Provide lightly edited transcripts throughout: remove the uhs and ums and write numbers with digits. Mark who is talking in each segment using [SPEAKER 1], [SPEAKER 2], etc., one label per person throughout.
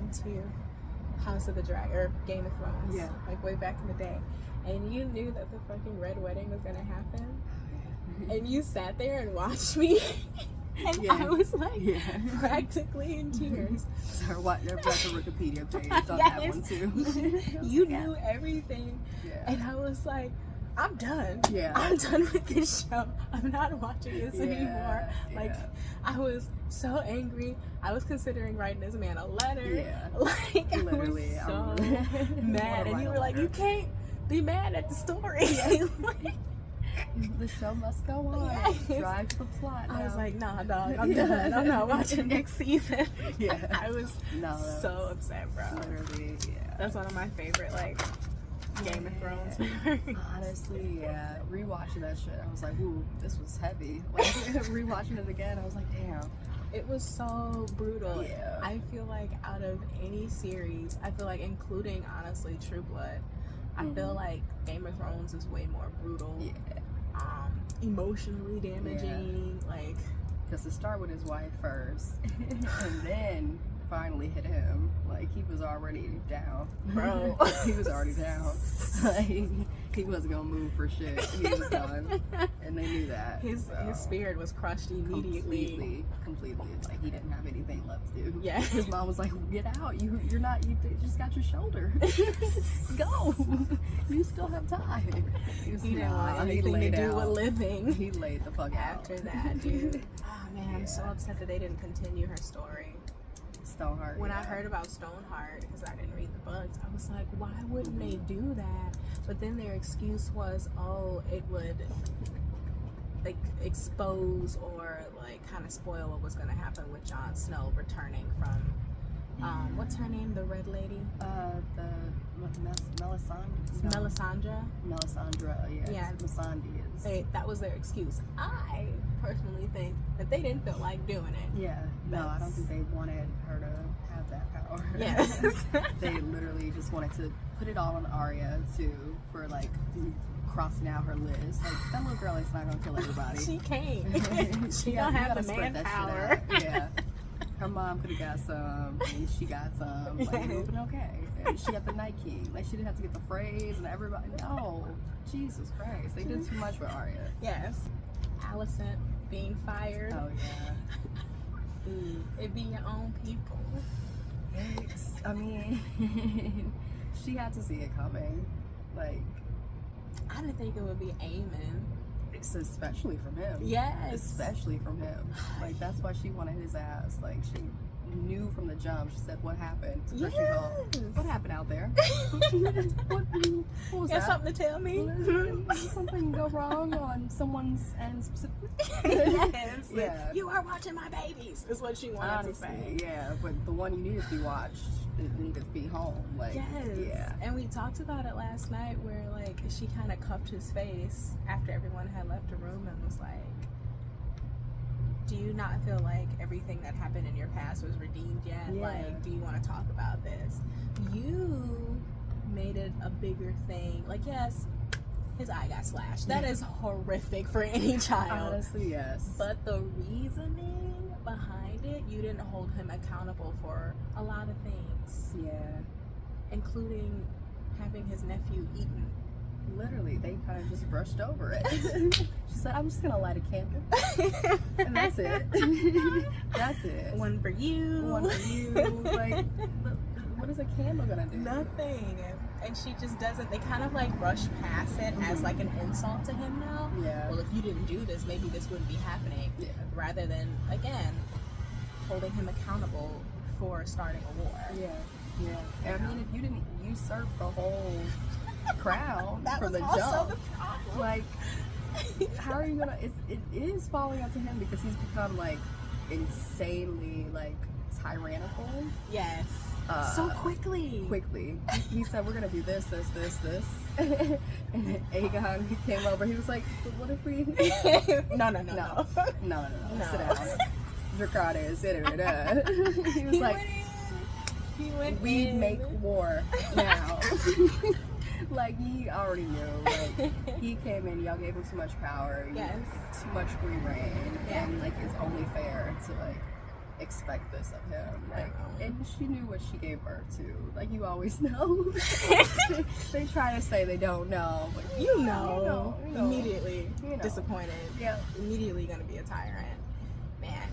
[SPEAKER 1] into House of the Dragon or Game of Thrones,
[SPEAKER 2] Yeah.
[SPEAKER 1] like way back in the day, and you knew that the fucking Red Wedding was gonna happen, and you sat there and watched me, and
[SPEAKER 2] Yeah.
[SPEAKER 1] I was like
[SPEAKER 2] Yeah.
[SPEAKER 1] practically in tears.
[SPEAKER 2] So read the Wikipedia page on that
[SPEAKER 1] Yes.
[SPEAKER 2] one too.
[SPEAKER 1] You knew everything,
[SPEAKER 2] Yeah.
[SPEAKER 1] and I was like, I'm done.
[SPEAKER 2] Yeah.
[SPEAKER 1] I'm done with this show. I'm not watching this anymore. Like, I was so angry. I was considering writing this man a letter.
[SPEAKER 2] Yeah.
[SPEAKER 1] Like,
[SPEAKER 2] Literally,
[SPEAKER 1] I was so
[SPEAKER 2] I
[SPEAKER 1] mad. And you were like, you can't be mad at the story. Like,
[SPEAKER 2] the show must go on.
[SPEAKER 1] Yes.
[SPEAKER 2] Drive the plot.
[SPEAKER 1] I was
[SPEAKER 2] now.
[SPEAKER 1] like, nah, dog, I'm done. I'm not watching next season.
[SPEAKER 2] Yeah.
[SPEAKER 1] I was so upset, bro.
[SPEAKER 2] Literally, yeah.
[SPEAKER 1] That's one of my favorite, like, Game of Thrones memories.
[SPEAKER 2] Honestly, yeah. Rewatching that shit, I was like, ooh, this was heavy. Like, rewatching it again, I was like, damn.
[SPEAKER 1] It was so brutal.
[SPEAKER 2] Yeah.
[SPEAKER 1] I feel like out of any series, I feel like including, honestly, True Blood, I feel like Game of Thrones is way more brutal.
[SPEAKER 2] Yeah.
[SPEAKER 1] Emotionally damaging. Like,
[SPEAKER 2] because to start with his wife first, and then finally hit him. Like, he was already down.
[SPEAKER 1] Bro.
[SPEAKER 2] He was already down. Like, he wasn't gonna move for shit. He was done. And they knew that.
[SPEAKER 1] His spirit was crushed immediately.
[SPEAKER 2] Completely. Like, he didn't have anything left to do.
[SPEAKER 1] Yeah.
[SPEAKER 2] His mom was like, get out. You just got your shoulder. Go. You still have time.
[SPEAKER 1] He didn't want anything to do with living.
[SPEAKER 2] He laid the fuck out.
[SPEAKER 1] After that, dude. Oh man, I'm so upset that they didn't continue her story.
[SPEAKER 2] Stoneheart.
[SPEAKER 1] When I heard about Stoneheart, because I didn't read the books, I was like, why wouldn't they do that? But then their excuse was, oh, it would like expose or like kind of spoil what was going to happen with Jon Snow returning from what's her name, the red lady? Melisandre.
[SPEAKER 2] Melisandre,
[SPEAKER 1] Yeah.
[SPEAKER 2] Melisandre.
[SPEAKER 1] That was their excuse. I personally think that they didn't feel like doing it.
[SPEAKER 2] Yeah. No, I don't think they wanted her to have that power.
[SPEAKER 1] Yes.
[SPEAKER 2] They literally just wanted to put it all on Arya for like crossing out her list. Like, that little girl is not gonna kill everybody.
[SPEAKER 1] She can't. She don't have the manpower.
[SPEAKER 2] Yeah. Her mom could have got some, and she got some. Like, it would have been okay. And she got the Night King. Like, she didn't have to get the phrase and everybody. No. Jesus Christ. They did too much for Arya.
[SPEAKER 1] Yes. Alicent being fired.
[SPEAKER 2] Oh, yeah.
[SPEAKER 1] It be your own people.
[SPEAKER 2] I mean, she had to see it coming. Like,
[SPEAKER 1] I didn't think it would be Aemon.
[SPEAKER 2] Especially from him.
[SPEAKER 1] Yes.
[SPEAKER 2] Especially from him. Like, that's why she wanted his ass. Like, she knew from the jump. She said, what happened?
[SPEAKER 1] Yes.
[SPEAKER 2] What happened out there? what was
[SPEAKER 1] Got
[SPEAKER 2] that?
[SPEAKER 1] something to tell me?
[SPEAKER 2] Did something go wrong on someone's end specifically?
[SPEAKER 1] Yes.
[SPEAKER 2] Yeah.
[SPEAKER 1] You are watching my babies, is what she wanted
[SPEAKER 2] Honestly,
[SPEAKER 1] to say.
[SPEAKER 2] yeah. But the one you needed to be watched, it needed to be home. Like,
[SPEAKER 1] Yes.
[SPEAKER 2] yeah.
[SPEAKER 1] And we talked about it last night where, like, she kind of cupped his face after everyone had left the room and was like, do you not feel like everything that happened in your past was redeemed yet?
[SPEAKER 2] Yeah.
[SPEAKER 1] Like, do you want to talk about this? You made it a bigger thing. Like, yes, his eye got slashed. That is horrific for any child.
[SPEAKER 2] Honestly, yes.
[SPEAKER 1] But the reasoning behind it, you didn't hold him accountable for a lot of things.
[SPEAKER 2] Yeah.
[SPEAKER 1] Including having his nephew eaten.
[SPEAKER 2] Literally, they kind of just brushed over it. She said, I'm just going to light a candle. And that's it. That's it.
[SPEAKER 1] One for you.
[SPEAKER 2] One for you. Like, what is a candle going to do?
[SPEAKER 1] Nothing. And she just doesn't, they kind of like brush past it as like an insult to him now.
[SPEAKER 2] Yeah.
[SPEAKER 1] Well, if you didn't do this, maybe this wouldn't be happening.
[SPEAKER 2] Yeah.
[SPEAKER 1] Rather than, again, holding him accountable for starting a war.
[SPEAKER 2] Yeah. Yeah. I mean, if you didn't usurp the whole crown
[SPEAKER 1] That
[SPEAKER 2] from
[SPEAKER 1] was
[SPEAKER 2] the
[SPEAKER 1] also
[SPEAKER 2] jump,
[SPEAKER 1] the problem.
[SPEAKER 2] like, how are you gonna? It is falling onto him because he's become like insanely like tyrannical.
[SPEAKER 1] Yes. So quickly.
[SPEAKER 2] He said, we're gonna do this. And then Aegon, he came over. He was like, but what if we?
[SPEAKER 1] No.
[SPEAKER 2] Sit down. Dracarys. He was like, we make war now. Like, he already knew. Like, he came in, y'all gave him too much power.
[SPEAKER 1] Yes.
[SPEAKER 2] Too much free reign.
[SPEAKER 1] Yeah.
[SPEAKER 2] And, like, it's only fair to, like, expect this of him.
[SPEAKER 1] I
[SPEAKER 2] Like,
[SPEAKER 1] know.
[SPEAKER 2] and she knew what she gave birth to. Like, you always know. They try to say they don't know, but
[SPEAKER 1] You know. Immediately
[SPEAKER 2] You know.
[SPEAKER 1] disappointed.
[SPEAKER 2] Yeah.
[SPEAKER 1] Immediately gonna be a tyrant. Man,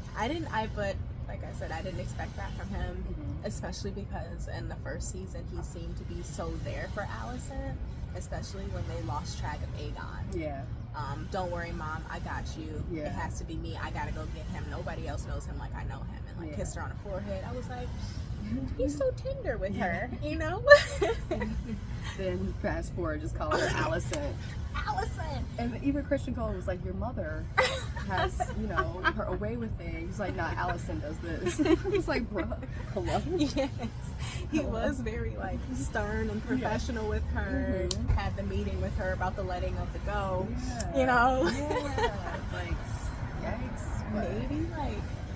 [SPEAKER 1] but like I said, I didn't expect that from him, especially because in the first season he seemed to be so there for Allison, especially when they lost track of Aegon.
[SPEAKER 2] Yeah.
[SPEAKER 1] Don't worry, Mom, I got you.
[SPEAKER 2] Yeah.
[SPEAKER 1] It has to be me. I gotta go get him. Nobody else knows him like I know him. And like kissed her on the forehead. I was like, he's so tender with her, you know?
[SPEAKER 2] Then fast forward, just call her Allison.
[SPEAKER 1] Allison!
[SPEAKER 2] And even Christian Cole was like, your mother has, you know, her away with things. Like, nah, Allison does this. It's like, bro, hello?
[SPEAKER 1] Yes. He was very like stern and professional with her. Had the meeting with her about the letting of the go.
[SPEAKER 2] Yeah.
[SPEAKER 1] You know?
[SPEAKER 2] Yeah. Like, yikes. But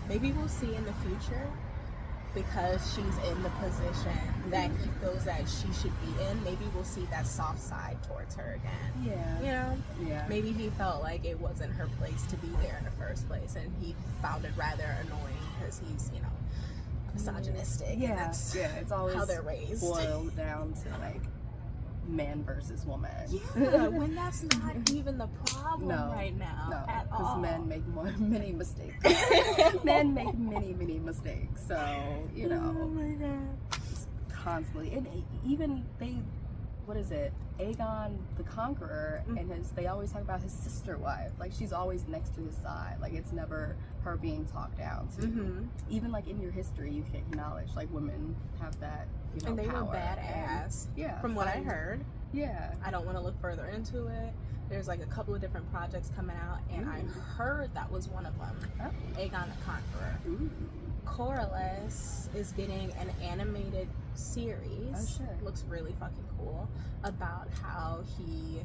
[SPEAKER 1] Maybe we'll see in the future, because she's in the position that he feels that she should be in. Maybe we'll see that soft side towards her again.
[SPEAKER 2] yeah.
[SPEAKER 1] You know?
[SPEAKER 2] Yeah.
[SPEAKER 1] Maybe he felt like it wasn't her place to be there in the first place, and he found it rather annoying because he's, you know, misogynistic.
[SPEAKER 2] Yeah.
[SPEAKER 1] And that's
[SPEAKER 2] It's always
[SPEAKER 1] how they're raised.
[SPEAKER 2] boiled down to like man versus woman.
[SPEAKER 1] Yeah, when that's not even the problem right now at all.
[SPEAKER 2] Because men make many mistakes. Men make many mistakes. So, you know,
[SPEAKER 1] Oh my god.
[SPEAKER 2] constantly. And even what is it? Aegon the Conqueror, and they always talk about his sister wife. Like, she's always next to his side. Like, it's never her being talked down to. Even like in your history, you can acknowledge like women have that, you know,
[SPEAKER 1] And they
[SPEAKER 2] power.
[SPEAKER 1] were badass.
[SPEAKER 2] Yeah.
[SPEAKER 1] From what I heard.
[SPEAKER 2] Yeah.
[SPEAKER 1] I don't want to look further into it. There's like a couple of different projects coming out, and I heard that was one of them. Aegon the Conqueror. Coraless is getting an animated series.
[SPEAKER 2] Oh, sure.
[SPEAKER 1] Looks really fucking cool, about how he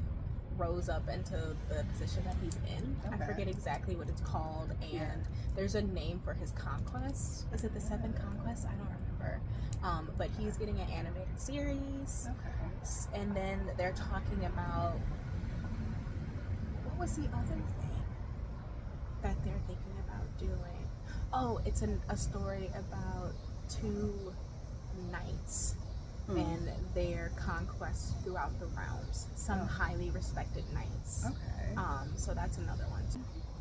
[SPEAKER 1] rose up into the position that he's in.
[SPEAKER 2] Okay.
[SPEAKER 1] I forget exactly what it's called, and there's a name for his conquest. Is it the Seven Conquests? I don't remember. But he's getting an animated series.
[SPEAKER 2] Okay.
[SPEAKER 1] And then they're talking about, what was the other thing that they're thinking about doing? Oh, it's a story about two knights and their conquests throughout the realms. Some highly respected knights.
[SPEAKER 2] Okay.
[SPEAKER 1] So that's another one.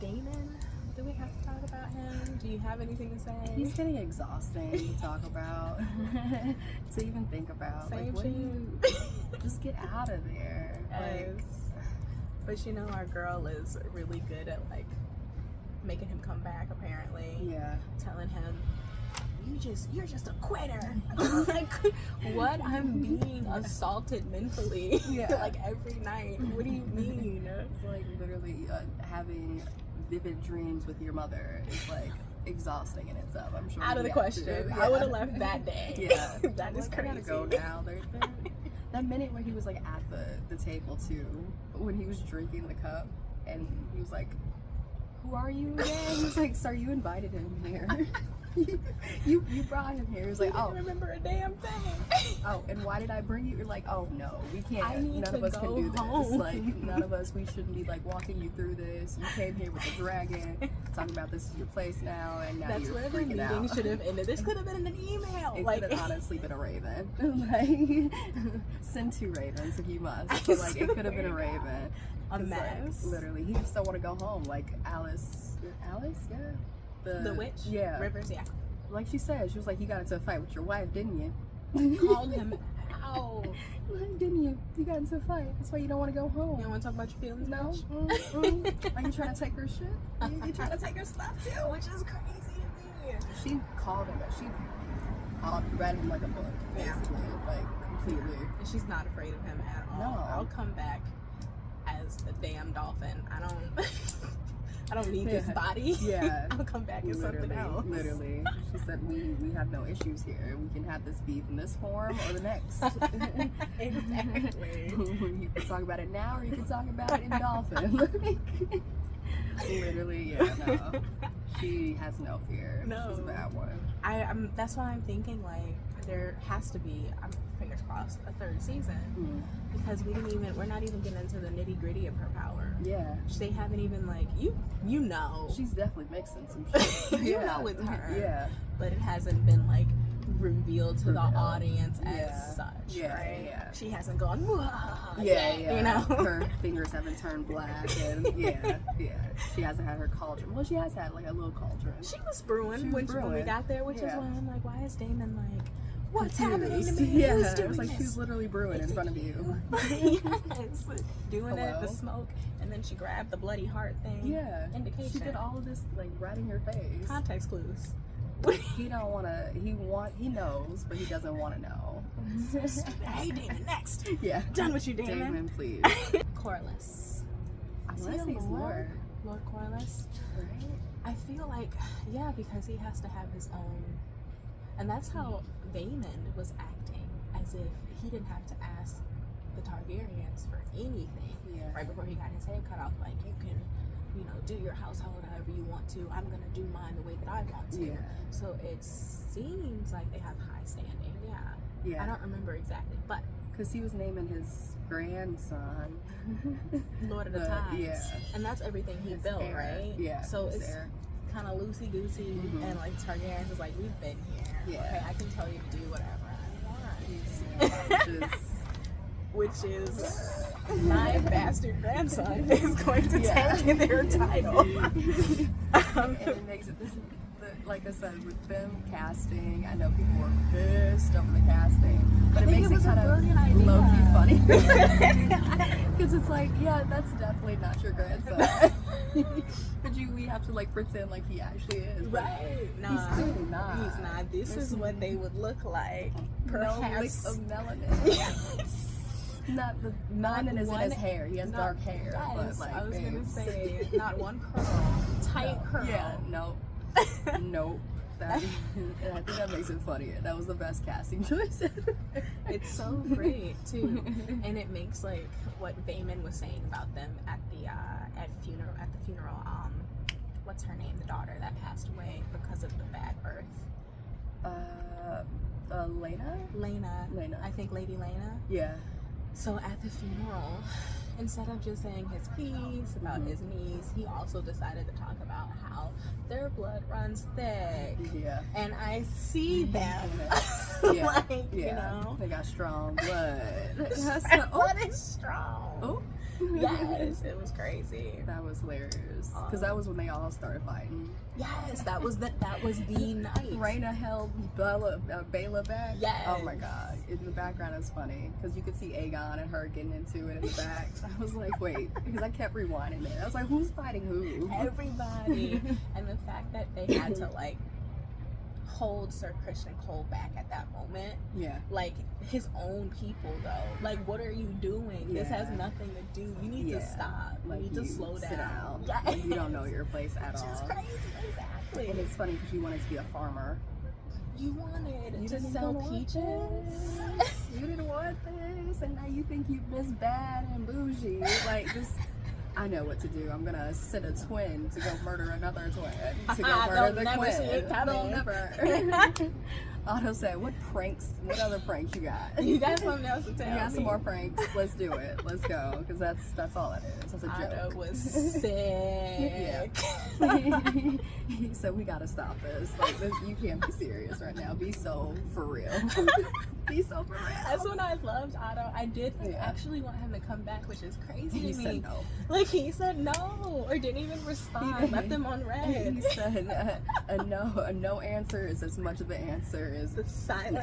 [SPEAKER 1] Damon, do we have to talk about him? Do you have anything to say?
[SPEAKER 2] He's getting exhausting to talk about, to even think about.
[SPEAKER 1] Same
[SPEAKER 2] like, what do you just get out of there? Like,
[SPEAKER 1] but you know, our girl is really good at like making him come back. Apparently, telling him, you're just a quitter. Like, what? I'm being assaulted mentally. Like every night. What do you mean?
[SPEAKER 2] It's like literally having vivid dreams with your mother is like exhausting in itself. I'm sure.
[SPEAKER 1] Out of the question. I would have left that day. That is crazy.
[SPEAKER 2] I gotta go now. That minute when he was like at the table too, when he was drinking the cup, and he was like, "Who are you again?" He was like, "Sir, you invited him here." you brought him here. He was like,
[SPEAKER 1] I don't remember a damn thing.
[SPEAKER 2] Oh, and why did I bring you? You're like, oh no, we can't. None of us can do this.
[SPEAKER 1] Home.
[SPEAKER 2] Like, none of us. We shouldn't be like walking you through this. You came here with a dragon, talking about this is your place now, and now
[SPEAKER 1] That's
[SPEAKER 2] you're
[SPEAKER 1] where the
[SPEAKER 2] freaking
[SPEAKER 1] meeting
[SPEAKER 2] out.
[SPEAKER 1] should have ended. This could have been in an email.
[SPEAKER 2] It
[SPEAKER 1] Like,
[SPEAKER 2] could have honestly been a raven. Like, send 2 ravens if you must. But like, it could have been a raven.
[SPEAKER 1] A mess.
[SPEAKER 2] Like, literally, he just don't want to go home. Like Alice, yeah.
[SPEAKER 1] The witch?
[SPEAKER 2] Yeah.
[SPEAKER 1] Rivers, yeah.
[SPEAKER 2] Like she said, she was like, you got into a fight with your wife, didn't you?
[SPEAKER 1] Called him out.
[SPEAKER 2] Like, didn't you? You got into a fight. That's why you don't want to go home.
[SPEAKER 1] You don't want to talk about your feelings?
[SPEAKER 2] No.
[SPEAKER 1] Much?
[SPEAKER 2] Are you trying to take her shit? You trying to take her stuff too?
[SPEAKER 1] Which is crazy to me.
[SPEAKER 2] She called him, she read him like a book, basically. Like, completely.
[SPEAKER 1] And she's not afraid of him at all.
[SPEAKER 2] No.
[SPEAKER 1] I'll come back as a damn dolphin. I don't need this body.
[SPEAKER 2] Yeah.
[SPEAKER 1] I'll come back as something else.
[SPEAKER 2] Literally. She said, we have no issues here. We can have this beef in this form or the next.
[SPEAKER 1] Exactly.
[SPEAKER 2] You can talk about it now or you can talk about it in dolphin. Literally, yeah, no. He has no fear.
[SPEAKER 1] No.
[SPEAKER 2] She's a bad one.
[SPEAKER 1] That's why I'm thinking like there has to be, fingers crossed, a third season because we're not even getting into the nitty gritty of her power.
[SPEAKER 2] Yeah.
[SPEAKER 1] They haven't even like you know.
[SPEAKER 2] She's definitely mixing some shit.
[SPEAKER 1] You know it's her.
[SPEAKER 2] Yeah.
[SPEAKER 1] But it hasn't been like revealed to the audience as such.
[SPEAKER 2] Yeah,
[SPEAKER 1] right?
[SPEAKER 2] yeah.
[SPEAKER 1] She hasn't gone.
[SPEAKER 2] Yeah.
[SPEAKER 1] You know,
[SPEAKER 2] her fingers haven't turned black, and yeah. She hasn't had her cauldron. Well, she has had like a little cauldron.
[SPEAKER 1] She was brewing when we got there, which is why I'm like, why is Damon like, what's happening to me?
[SPEAKER 2] Yeah,
[SPEAKER 1] Who's doing
[SPEAKER 2] it was like
[SPEAKER 1] this?
[SPEAKER 2] she's literally brewing in front of you.
[SPEAKER 1] Yes, doing
[SPEAKER 2] Hello?
[SPEAKER 1] it, the smoke, and then she grabbed the bloody heart thing.
[SPEAKER 2] Yeah,
[SPEAKER 1] indication.
[SPEAKER 2] She did all of this like right in your face.
[SPEAKER 1] Context clues.
[SPEAKER 2] He don't want to. He knows, but he doesn't want to know.
[SPEAKER 1] Hey, Damon, next.
[SPEAKER 2] Yeah,
[SPEAKER 1] done with you, Damon.
[SPEAKER 2] Damon, please.
[SPEAKER 1] Corliss.
[SPEAKER 2] I want to say it's Lord
[SPEAKER 1] Corliss.
[SPEAKER 2] Right?
[SPEAKER 1] I feel like, yeah, because he has to have his own, and that's how Daemon was acting, as if he didn't have to ask the Targaryens for anything.
[SPEAKER 2] Yeah.
[SPEAKER 1] Right before he got his head cut off, like, you can, do your household however you want to. I'm gonna do mine the way that I want to.
[SPEAKER 2] Yeah.
[SPEAKER 1] So it seems like they have high standing. Yeah.
[SPEAKER 2] Yeah.
[SPEAKER 1] I don't remember exactly, but
[SPEAKER 2] because he was naming his grandson
[SPEAKER 1] Lord of the Tides.
[SPEAKER 2] Yeah.
[SPEAKER 1] And that's everything he built,
[SPEAKER 2] heir.
[SPEAKER 1] right?
[SPEAKER 2] Yeah.
[SPEAKER 1] So it's kind of loosey goosey, and like Targaryen was like, we've been here.
[SPEAKER 2] Yeah.
[SPEAKER 1] Okay, I can tell you to do whatever I want. Which is my bastard grandson is going to take their title.
[SPEAKER 2] And it makes it like I said, with them casting, I know people were pissed over the casting, but it makes it kind of low-key funny. Because it's like, yeah, that's definitely not your grandson. But we have to like pretend like he actually is.
[SPEAKER 1] Right.
[SPEAKER 2] Nah, he's clearly not.
[SPEAKER 1] He's not. This is what they would look like. Perhaps.
[SPEAKER 2] No of melanin. Not the melanin is in his hair. He has dark hair.
[SPEAKER 1] Yes,
[SPEAKER 2] but like,
[SPEAKER 1] I was gonna say not one curl, tight curl.
[SPEAKER 2] Yeah, nope. And I think that makes it funnier. That was the best casting choice.
[SPEAKER 1] It's so great too, and it makes like what Daemon was saying about them at the funeral. What's her name? The daughter that passed away because of the bad birth. Lena. I think Lady Lena.
[SPEAKER 2] Yeah.
[SPEAKER 1] So at the funeral, instead of just saying his piece about his niece, he also decided to talk about how their blood runs thick.
[SPEAKER 2] Yeah.
[SPEAKER 1] And I see them. You know.
[SPEAKER 2] They got strong blood.
[SPEAKER 1] Blood is strong.
[SPEAKER 2] Oh.
[SPEAKER 1] Yes, it was crazy.
[SPEAKER 2] That was hilarious. Because that was when they all started fighting.
[SPEAKER 1] Yes, that was the night.
[SPEAKER 2] Rhaena held Bela back.
[SPEAKER 1] Yes.
[SPEAKER 2] Oh my god. In the background it's funny because you could see Aegon and her getting into it in the back. So I was like, wait, because I kept rewinding it. I was like, who's fighting who?
[SPEAKER 1] Everybody. And the fact that they had to like hold Sir Christian Cole back at that moment.
[SPEAKER 2] Yeah.
[SPEAKER 1] Like his own people though. Like what are you doing?
[SPEAKER 2] Yeah.
[SPEAKER 1] This has nothing to do. You need to stop.
[SPEAKER 2] Like
[SPEAKER 1] you need to slow
[SPEAKER 2] sit
[SPEAKER 1] down.
[SPEAKER 2] Yes. Like, you don't know your place at all.
[SPEAKER 1] Which is crazy. Exactly.
[SPEAKER 2] And it's funny because you wanted to be a farmer.
[SPEAKER 1] You wanted to sell peaches.
[SPEAKER 2] You didn't want this, and now you think you miss bad and bougie. Like this. I know what to do. I'm gonna send a twin to go murder another twin. To go murder the
[SPEAKER 1] never
[SPEAKER 2] twin.
[SPEAKER 1] see it coming.
[SPEAKER 2] They'll never. Otto said, what other pranks you got?
[SPEAKER 1] You got something else to tell me.
[SPEAKER 2] You got some more pranks. Let's do it. Let's go. Because that's all it is. That's a joke.
[SPEAKER 1] Otto was sick.
[SPEAKER 2] He said, we gotta stop this. Like, you can't be serious right now. Be so for real. Be so for real.
[SPEAKER 1] That's when I loved Otto. I did actually want him to come back, which is crazy to me.
[SPEAKER 2] He said no.
[SPEAKER 1] Like he said no, or didn't even respond. Left them on red.
[SPEAKER 2] He said a no answer is as much of an answer as
[SPEAKER 1] the silence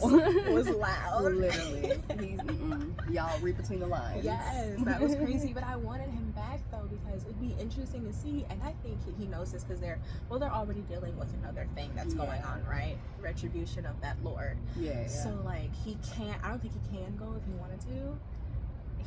[SPEAKER 2] actual.
[SPEAKER 1] was loud.
[SPEAKER 2] Literally. Y'all read between the lines.
[SPEAKER 1] Yes, that was crazy. But I wanted him back though because it'd be interesting to see, and I think he knows this because they're already dealing with another thing that's going on, right? Retribution of that lord.
[SPEAKER 2] Yeah.
[SPEAKER 1] So like he can't. I don't think he can go if he wanted to.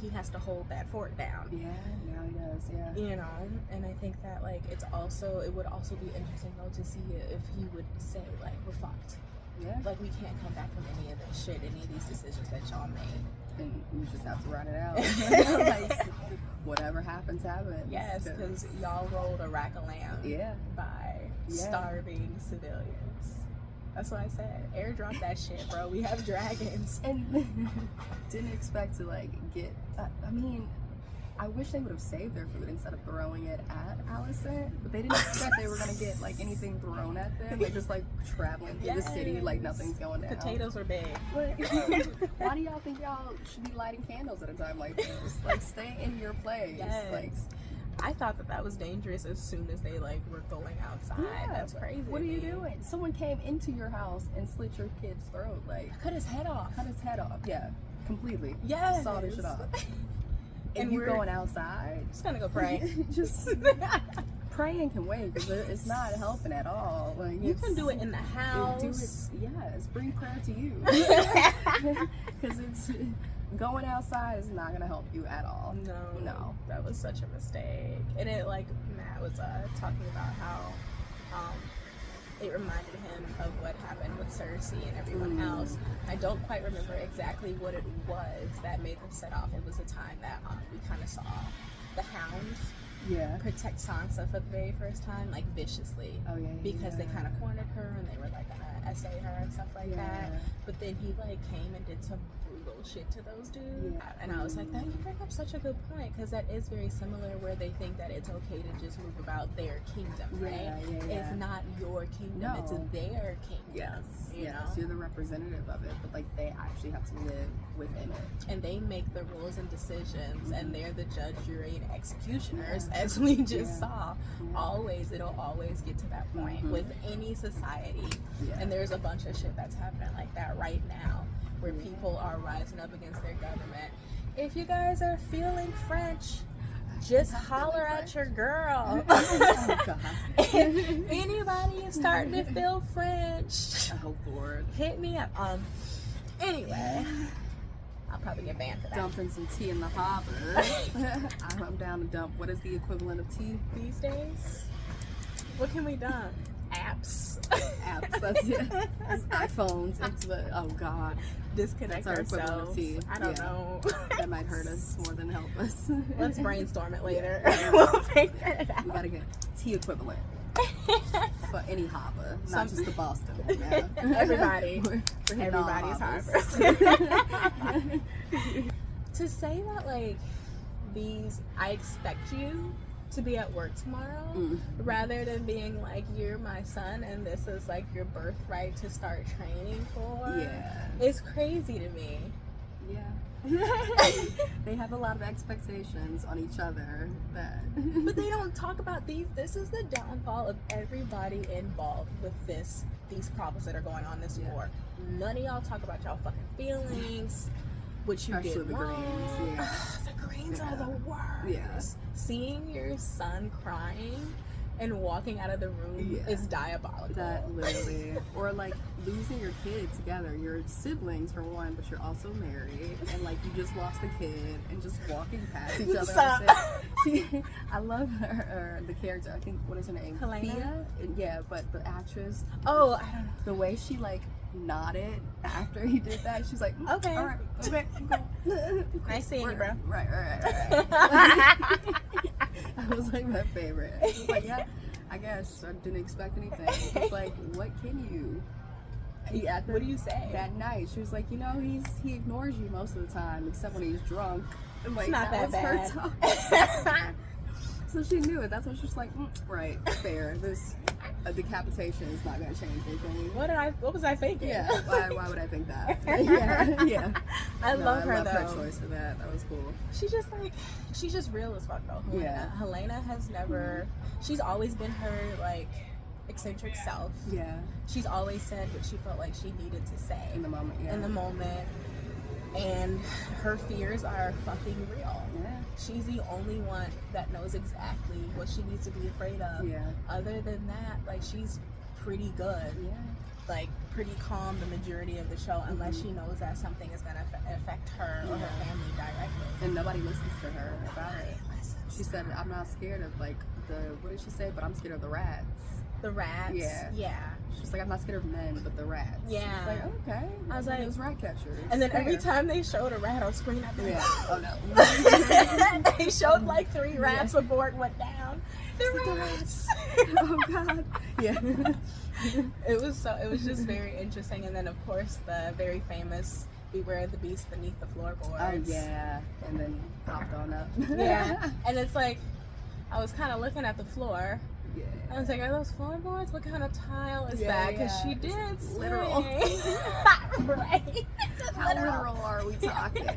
[SPEAKER 1] He has to hold that fort down.
[SPEAKER 2] Yeah, now he does, yeah.
[SPEAKER 1] You know, and I think that like it would also be interesting though to see if he would say like we're fucked.
[SPEAKER 2] Yeah.
[SPEAKER 1] Like, we can't come back from any of this shit, any of these decisions that y'all made.
[SPEAKER 2] And you just have to run it out. Like, whatever happens, happens.
[SPEAKER 1] Yes, because y'all rolled a rack of lamb by starving civilians. That's what I said. Airdrop that shit, bro. We have dragons.
[SPEAKER 2] And didn't expect to, like, get... I mean, I wish they would have saved their food instead of throwing it at Allison. But they didn't expect they were going to get, like, anything thrown at them. They're just, like, traveling through the city like nothing's going down.
[SPEAKER 1] Potatoes are big.
[SPEAKER 2] But why do y'all think y'all should be lighting candles at a time like this? Like, stay in your place.
[SPEAKER 1] Yes.
[SPEAKER 2] Like,
[SPEAKER 1] I thought that was dangerous as soon as they, like, were going outside.
[SPEAKER 2] yeah,
[SPEAKER 1] That's crazy.
[SPEAKER 2] What are you doing? Someone came into your house and slit your kid's throat. Like,
[SPEAKER 1] Cut his head off.
[SPEAKER 2] cut his head off. Yeah, completely.
[SPEAKER 1] Yes.
[SPEAKER 2] Saw this shit off.
[SPEAKER 1] And
[SPEAKER 2] And you
[SPEAKER 1] we're
[SPEAKER 2] going outside?
[SPEAKER 1] just gonna go pray.
[SPEAKER 2] Just praying can wait because it's not helping at all. Like,
[SPEAKER 1] You can do it in the house.
[SPEAKER 2] Do it. Yes, bring prayer to you. Because it's going outside is not gonna help you at all.
[SPEAKER 1] No, that was such a mistake. And it, like, Matt was talking about how it reminded him of what happened with Cersei and everyone else. I don't quite remember exactly what it was that made them set off. It was a time that we kind of saw the Hound protect Sansa for the very first time, like, viciously.
[SPEAKER 2] Oh yeah.
[SPEAKER 1] Because they kind of cornered her and they were, like, gonna essay her and stuff like that. But then he, like, came and did some brutal shit to those dudes. And I was like, that, you bring up such a good point, because that is very similar, where they think that it's okay to just move about their kingdom, right? It's not your kingdom, it's their kingdom.
[SPEAKER 2] Yes.
[SPEAKER 1] You know?
[SPEAKER 2] You're the representative of it, but, like, they actually have to live within it.
[SPEAKER 1] And they make the rules and decisions, and they're the judge, jury, and executioners, as we just saw. It'll always get to that point with any society. And there's a bunch of shit that's happening like that right now, where people are rising up against their government. If you guys are feeling French, just holler at your girl.
[SPEAKER 2] Oh God.
[SPEAKER 1] If anybody is starting to feel French,
[SPEAKER 2] Oh Lord.
[SPEAKER 1] hit me up. Anyway, I'll probably get banned for that.
[SPEAKER 2] Dumping some tea in the harbor. I'm down to dump. What is the equivalent of tea
[SPEAKER 1] These days, what can we dump? Apps.
[SPEAKER 2] apps? That's it. It's iPhones. It's the God.
[SPEAKER 1] Disconnect
[SPEAKER 2] That's our equivalent of
[SPEAKER 1] ourselves.
[SPEAKER 2] tea.
[SPEAKER 1] I don't know.
[SPEAKER 2] That might hurt us more than help us.
[SPEAKER 1] Let's brainstorm it later. We'll figure it out.
[SPEAKER 2] We gotta get tea equivalent for any harbor, not just the Boston one. Now.
[SPEAKER 1] Everybody.
[SPEAKER 2] We're hitting all
[SPEAKER 1] Everybody's
[SPEAKER 2] harbors.
[SPEAKER 1] harbor. To say that, like, I expect you to be at work tomorrow, rather than being like, you're my son and this is, like, your birthright to start training for. It's crazy to me.
[SPEAKER 2] They have a lot of expectations on each other
[SPEAKER 1] But they don't talk about these. This is the downfall of everybody involved with these problems that are going on this war. None of y'all talk about y'all fucking feelings, what you
[SPEAKER 2] Especially
[SPEAKER 1] did
[SPEAKER 2] the
[SPEAKER 1] wrong.
[SPEAKER 2] Greens.
[SPEAKER 1] The Greens are the worst. Seeing your son crying and walking out of the room is diabolical.
[SPEAKER 2] That literally, or like losing your kid together. You're siblings for one, but you're also married, and like you just lost a kid, and just walking past each other. I love her, the character. I think, what is her name?
[SPEAKER 1] Helena?
[SPEAKER 2] Yeah, but the actress.
[SPEAKER 1] Oh, I don't know.
[SPEAKER 2] The way she like nodded after he did that, she's like,
[SPEAKER 1] okay,
[SPEAKER 2] all right, okay, cool.
[SPEAKER 1] Nice seeing you, bro.
[SPEAKER 2] Right. That was like my favorite. I was like, yeah, I guess I didn't expect anything. It's like, what can you?
[SPEAKER 1] What do you say?
[SPEAKER 2] That night, she was like, you know, he ignores you most of the time, except when he's drunk. And like,
[SPEAKER 1] it's not that
[SPEAKER 2] was
[SPEAKER 1] bad.
[SPEAKER 2] Her talk. So she knew it. That's what she was like. Right, fair. This a decapitation is not going to change anything.
[SPEAKER 1] What was I thinking?
[SPEAKER 2] Yeah. Why would I think that? Yeah.
[SPEAKER 1] I love her though.
[SPEAKER 2] Her choice for that. That was cool.
[SPEAKER 1] She's just real as fuck though. Helena has never. She's always been her like eccentric self.
[SPEAKER 2] Yeah.
[SPEAKER 1] She's always said what she felt like she needed to say
[SPEAKER 2] in the moment. Yeah.
[SPEAKER 1] In the moment. And her fears are fucking real.
[SPEAKER 2] Yeah.
[SPEAKER 1] She's the only one that knows exactly what she needs to be afraid of.
[SPEAKER 2] Yeah.
[SPEAKER 1] Other than that, like, she's pretty good.
[SPEAKER 2] Yeah.
[SPEAKER 1] Like, pretty calm the majority of the show, unless she knows that something is gonna affect her or her family directly.
[SPEAKER 2] And nobody listens to her about it. She said, "I'm not scared of like what did she say? But I'm scared of the rats."
[SPEAKER 1] The rats.
[SPEAKER 2] Yeah.
[SPEAKER 1] Yeah.
[SPEAKER 2] She's like, I'm not scared of men, but the rats.
[SPEAKER 1] Yeah.
[SPEAKER 2] It's like, okay.
[SPEAKER 1] I was like,
[SPEAKER 2] it was rat catchers.
[SPEAKER 1] And then every
[SPEAKER 2] Fair.
[SPEAKER 1] time they showed a rat on screen, I'd be like,
[SPEAKER 2] Oh no.
[SPEAKER 1] they showed like 3 rats before it went down. The rats.
[SPEAKER 2] Oh god. Yeah.
[SPEAKER 1] It was just very interesting. And then of course the very famous "Beware the Beast Beneath the Floorboards."
[SPEAKER 2] Oh yeah. And then popped on up.
[SPEAKER 1] Yeah. And it's like, I was kind of looking at the floor.
[SPEAKER 2] Yeah.
[SPEAKER 1] I was like, are those floorboards? What kind of tile is
[SPEAKER 2] Yeah,
[SPEAKER 1] that? Because
[SPEAKER 2] yeah.
[SPEAKER 1] she did say.
[SPEAKER 2] Literal.
[SPEAKER 1] Right.
[SPEAKER 2] How literal are we talking?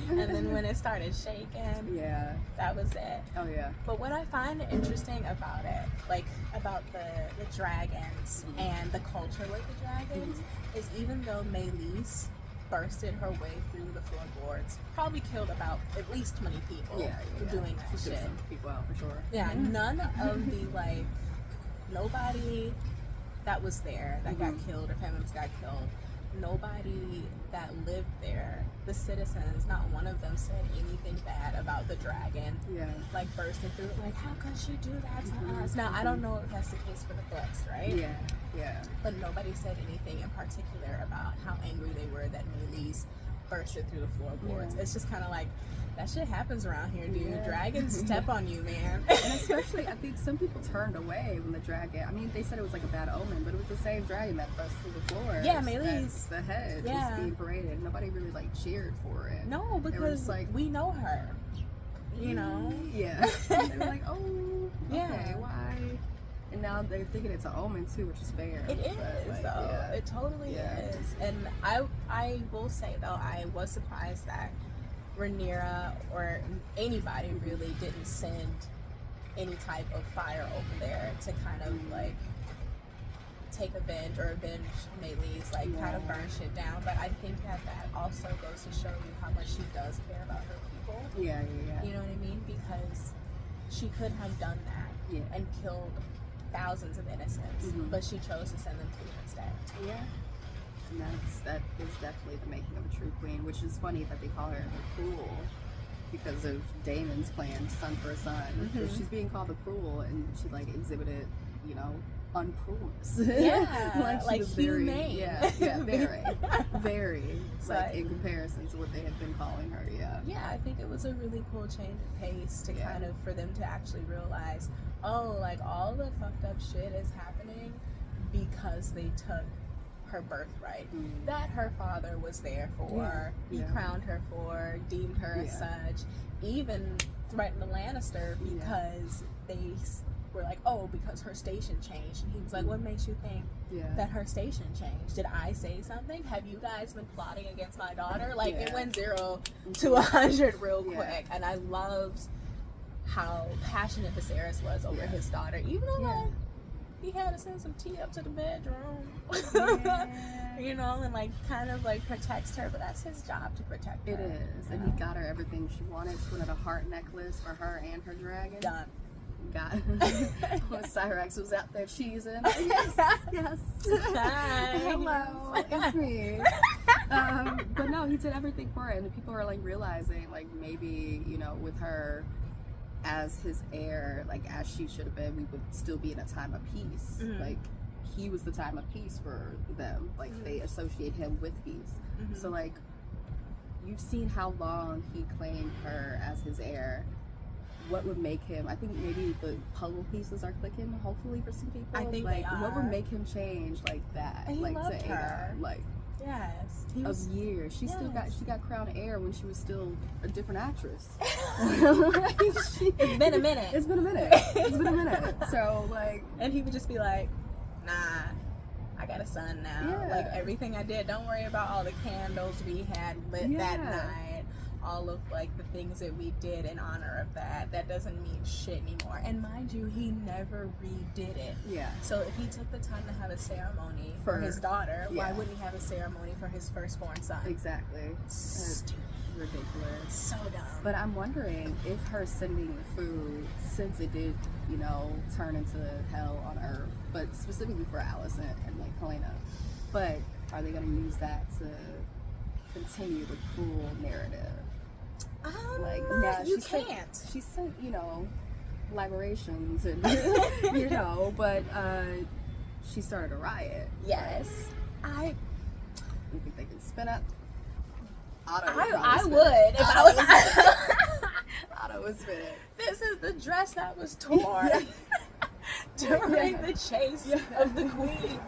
[SPEAKER 1] And then when it started shaking,
[SPEAKER 2] Yeah.
[SPEAKER 1] that was it.
[SPEAKER 2] Oh yeah.
[SPEAKER 1] But what I find interesting about it, like about the dragons and the culture with the dragons, is even though Maylise bursted her way through the floorboards, probably killed about at least 20 people doing that
[SPEAKER 2] She took
[SPEAKER 1] shit.
[SPEAKER 2] some people out for sure.
[SPEAKER 1] Yeah, none of the like, nobody that was there that got killed or families got killed, nobody that lived there, the citizens, not one of them said anything bad about the dragon.
[SPEAKER 2] Yeah.
[SPEAKER 1] Like bursting through, like, how could she do that to us? Now I don't know if that's the case for the books, right?
[SPEAKER 2] Yeah. Yeah.
[SPEAKER 1] But nobody said anything in particular about how angry they were that Maylise bursted through the floorboards.
[SPEAKER 2] Yeah.
[SPEAKER 1] It's just kind of like, that shit happens around here, dude.
[SPEAKER 2] Yeah.
[SPEAKER 1] Dragons step on you, man.
[SPEAKER 2] And especially, I think some people turned away when the dragon. I mean, they said it was like a bad omen, but it was the same dragon that burst through the floor.
[SPEAKER 1] Yeah, Maylise.
[SPEAKER 2] The head
[SPEAKER 1] Yeah.
[SPEAKER 2] was being paraded. Nobody really like cheered for it.
[SPEAKER 1] No, because
[SPEAKER 2] like,
[SPEAKER 1] we know her. You know?
[SPEAKER 2] Yeah. And they were like, oh, okay,
[SPEAKER 1] Yeah.
[SPEAKER 2] why? And now they're thinking it's an omen too, which is fair.
[SPEAKER 1] It is,
[SPEAKER 2] but, like,
[SPEAKER 1] though.
[SPEAKER 2] yeah.
[SPEAKER 1] It totally is. And I will say, though, I was surprised that Rhaenyra or anybody really didn't send any type of fire over there to kind of like take avenge Maylise, like kind of burn shit down. But I think that also goes to show you how much she does care about her people.
[SPEAKER 2] Yeah.
[SPEAKER 1] You know what I mean? Because she could have done that and killed thousands of innocents, but she chose to send them through instead.
[SPEAKER 2] Yeah. And that is definitely the making of a true queen, which is funny that they call her the cruel because of Daemon's plan, son for a son. But she's being called the cruel, and she like exhibited, you know, uncruelness.
[SPEAKER 1] Yeah,
[SPEAKER 2] like she was very,
[SPEAKER 1] humane.
[SPEAKER 2] very
[SPEAKER 1] It's
[SPEAKER 2] like in comparison to what they had been calling her.
[SPEAKER 1] Yeah, I think it was a really cool change of pace to kind of for them to actually realize, oh, like all the fucked up shit is happening because they took her birthright that her father was there for, he crowned her for, deemed her as such, even threatened the Lannister because they were like, oh, because her station changed. And he was like, what makes you think that her station changed? Did I say something? Have you guys been plotting against my daughter? Like it went 0 to 100 real quick. And I loved how passionate Viserys was over his daughter, even though like he had to send some tea up to the bedroom. You know, and like kind of like protects her, but that's his job to protect her.
[SPEAKER 2] It is. And he got her everything she wanted. She wanted a heart necklace for her and her dragon.
[SPEAKER 1] Done.
[SPEAKER 2] Got when Cyrex was out there cheesing. Yes.
[SPEAKER 1] Hi.
[SPEAKER 2] Hello, it's me. But no, he did everything for her, and the people are like realizing, like maybe you know, with her as his heir, like as she should have been, we would still be in a time of peace. Like he was the time of peace for them. Like they associate him with peace. So like you've seen how long he claimed her as his heir. What would make him? I think maybe the puzzle pieces are clicking. Hopefully for some people,
[SPEAKER 1] I think
[SPEAKER 2] like
[SPEAKER 1] they are.
[SPEAKER 2] what would make him change like that?
[SPEAKER 1] And he
[SPEAKER 2] like
[SPEAKER 1] loved
[SPEAKER 2] to
[SPEAKER 1] her.
[SPEAKER 2] Aegon, like
[SPEAKER 1] Yes.
[SPEAKER 2] of years. She still got crowned heir when she was still a different actress.
[SPEAKER 1] It's been a minute.
[SPEAKER 2] It's been a minute. So like,
[SPEAKER 1] and he would just be like, nah, I got a son now. Like everything I did, don't worry about all the candles we had lit that night. All of like the things that we did in honor of that doesn't mean shit anymore. And mind you, he never redid it. So if he took the time to have a ceremony for his daughter, why wouldn't he have a ceremony for his firstborn son?
[SPEAKER 2] Exactly.
[SPEAKER 1] Stupid.
[SPEAKER 2] Ridiculous.
[SPEAKER 1] So dumb.
[SPEAKER 2] But I'm wondering if her sending the food, since it did, you know, turn into hell on earth, but specifically for Alicent and like Helena, but are they going to use that to continue the cruel narrative? Like now
[SPEAKER 1] you can't.
[SPEAKER 2] She sent, you know, libations and you know, but she started a riot.
[SPEAKER 1] Yes.
[SPEAKER 2] You think they can spin up?
[SPEAKER 1] I would if I was.
[SPEAKER 2] Otto would spin it.
[SPEAKER 1] This is the dress that was torn during the chase of the queens.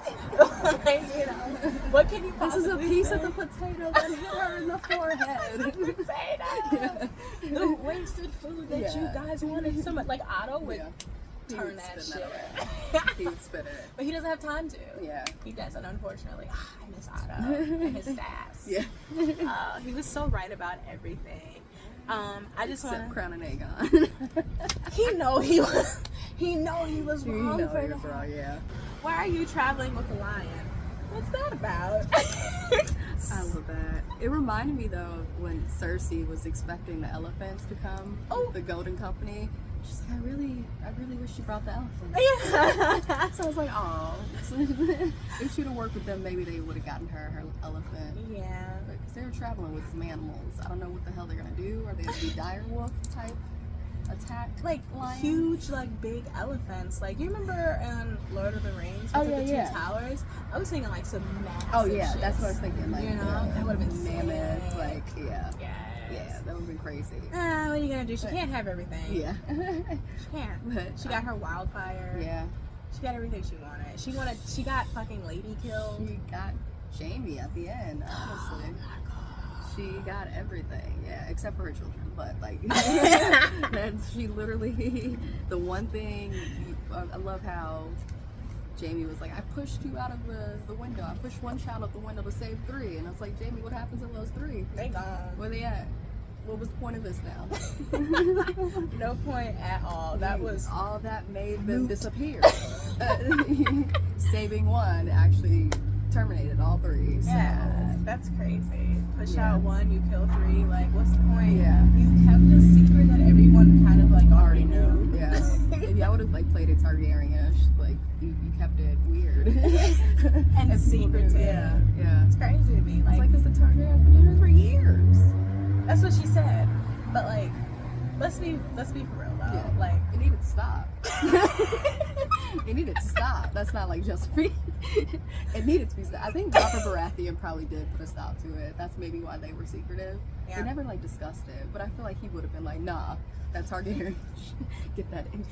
[SPEAKER 1] Like, you know, what can you
[SPEAKER 2] This is a
[SPEAKER 1] possibly
[SPEAKER 2] piece
[SPEAKER 1] say?
[SPEAKER 2] of the potato that hit her in the forehead.
[SPEAKER 1] Potato. The wasted food that you guys wanted so much. Like Otto would turn that shit.
[SPEAKER 2] He would spin it.
[SPEAKER 1] But he doesn't have time to.
[SPEAKER 2] Yeah.
[SPEAKER 1] He doesn't, unfortunately. I miss Otto and his sass.
[SPEAKER 2] Yeah.
[SPEAKER 1] He was so right about everything. I just want
[SPEAKER 2] Except Crown and Aegon.
[SPEAKER 1] he know he was wrong for that.
[SPEAKER 2] Wrong, yeah.
[SPEAKER 1] Why are you traveling with a lion? What's that about?
[SPEAKER 2] I love that. It reminded me though of when Cersei was expecting the elephants to come.
[SPEAKER 1] Oh.
[SPEAKER 2] The Golden Company. She's like, I really wish you brought the elephants.
[SPEAKER 1] Yeah.
[SPEAKER 2] So I was like, oh. If she'd have worked with them, maybe they would have gotten her elephant.
[SPEAKER 1] Yeah.
[SPEAKER 2] Because they were traveling with some animals. I don't know what the hell they're gonna do. Are they gonna be dire wolf type attack?
[SPEAKER 1] Like
[SPEAKER 2] lions?
[SPEAKER 1] huge, like big elephants. Like you remember in Lord of the Rings with the two towers? I was thinking like some massive.
[SPEAKER 2] Oh yeah,
[SPEAKER 1] shits.
[SPEAKER 2] that's what I was thinking. Like,
[SPEAKER 1] you know, that would have been
[SPEAKER 2] mammoth.
[SPEAKER 1] sick.
[SPEAKER 2] Like
[SPEAKER 1] Yes.
[SPEAKER 2] yeah, that would have been crazy.
[SPEAKER 1] What are you gonna do? She can't have everything.
[SPEAKER 2] Yeah.
[SPEAKER 1] She can't.
[SPEAKER 2] But,
[SPEAKER 1] She got her wildfire.
[SPEAKER 2] Yeah.
[SPEAKER 1] She got everything she wanted. She got fucking Lady killed.
[SPEAKER 2] She got Jamie at the end, honestly.
[SPEAKER 1] Oh my god.
[SPEAKER 2] She got everything, yeah, except for her children. But like, that she literally, the one thing, I love how Jamie was like, I pushed you out of the window. I pushed one child out the window to save 3. And I was like, Jamie, what happens to those 3?
[SPEAKER 1] They gone.
[SPEAKER 2] Where they at? What was the point of this now?
[SPEAKER 1] No point at all. That was
[SPEAKER 2] all that made them disappear. Saving one actually terminated all 3. So.
[SPEAKER 1] yeah, that's crazy. Push out 1, you kill 3. Like, what's the point?
[SPEAKER 2] Yeah.
[SPEAKER 1] You kept a secret that everyone kind of like already knew.
[SPEAKER 2] Yeah. If y'all would have like played it Targaryen-ish, like you kept it weird
[SPEAKER 1] And secretive.
[SPEAKER 2] Yeah.
[SPEAKER 1] It's crazy to me.
[SPEAKER 2] It's
[SPEAKER 1] Like,
[SPEAKER 2] like, because the Targaryens been doing this for years.
[SPEAKER 1] that's what she said. But like, let's be for real though.
[SPEAKER 2] Yeah.
[SPEAKER 1] Like,
[SPEAKER 2] It needed to stop. It needed to stop. That's not like just me. It needed to be stopped. I think Robert Baratheon probably did put a stop to it. That's maybe why they were secretive.
[SPEAKER 1] Yeah.
[SPEAKER 2] They never like discussed it, but I feel like he would have been like, nah, that Targaryen, get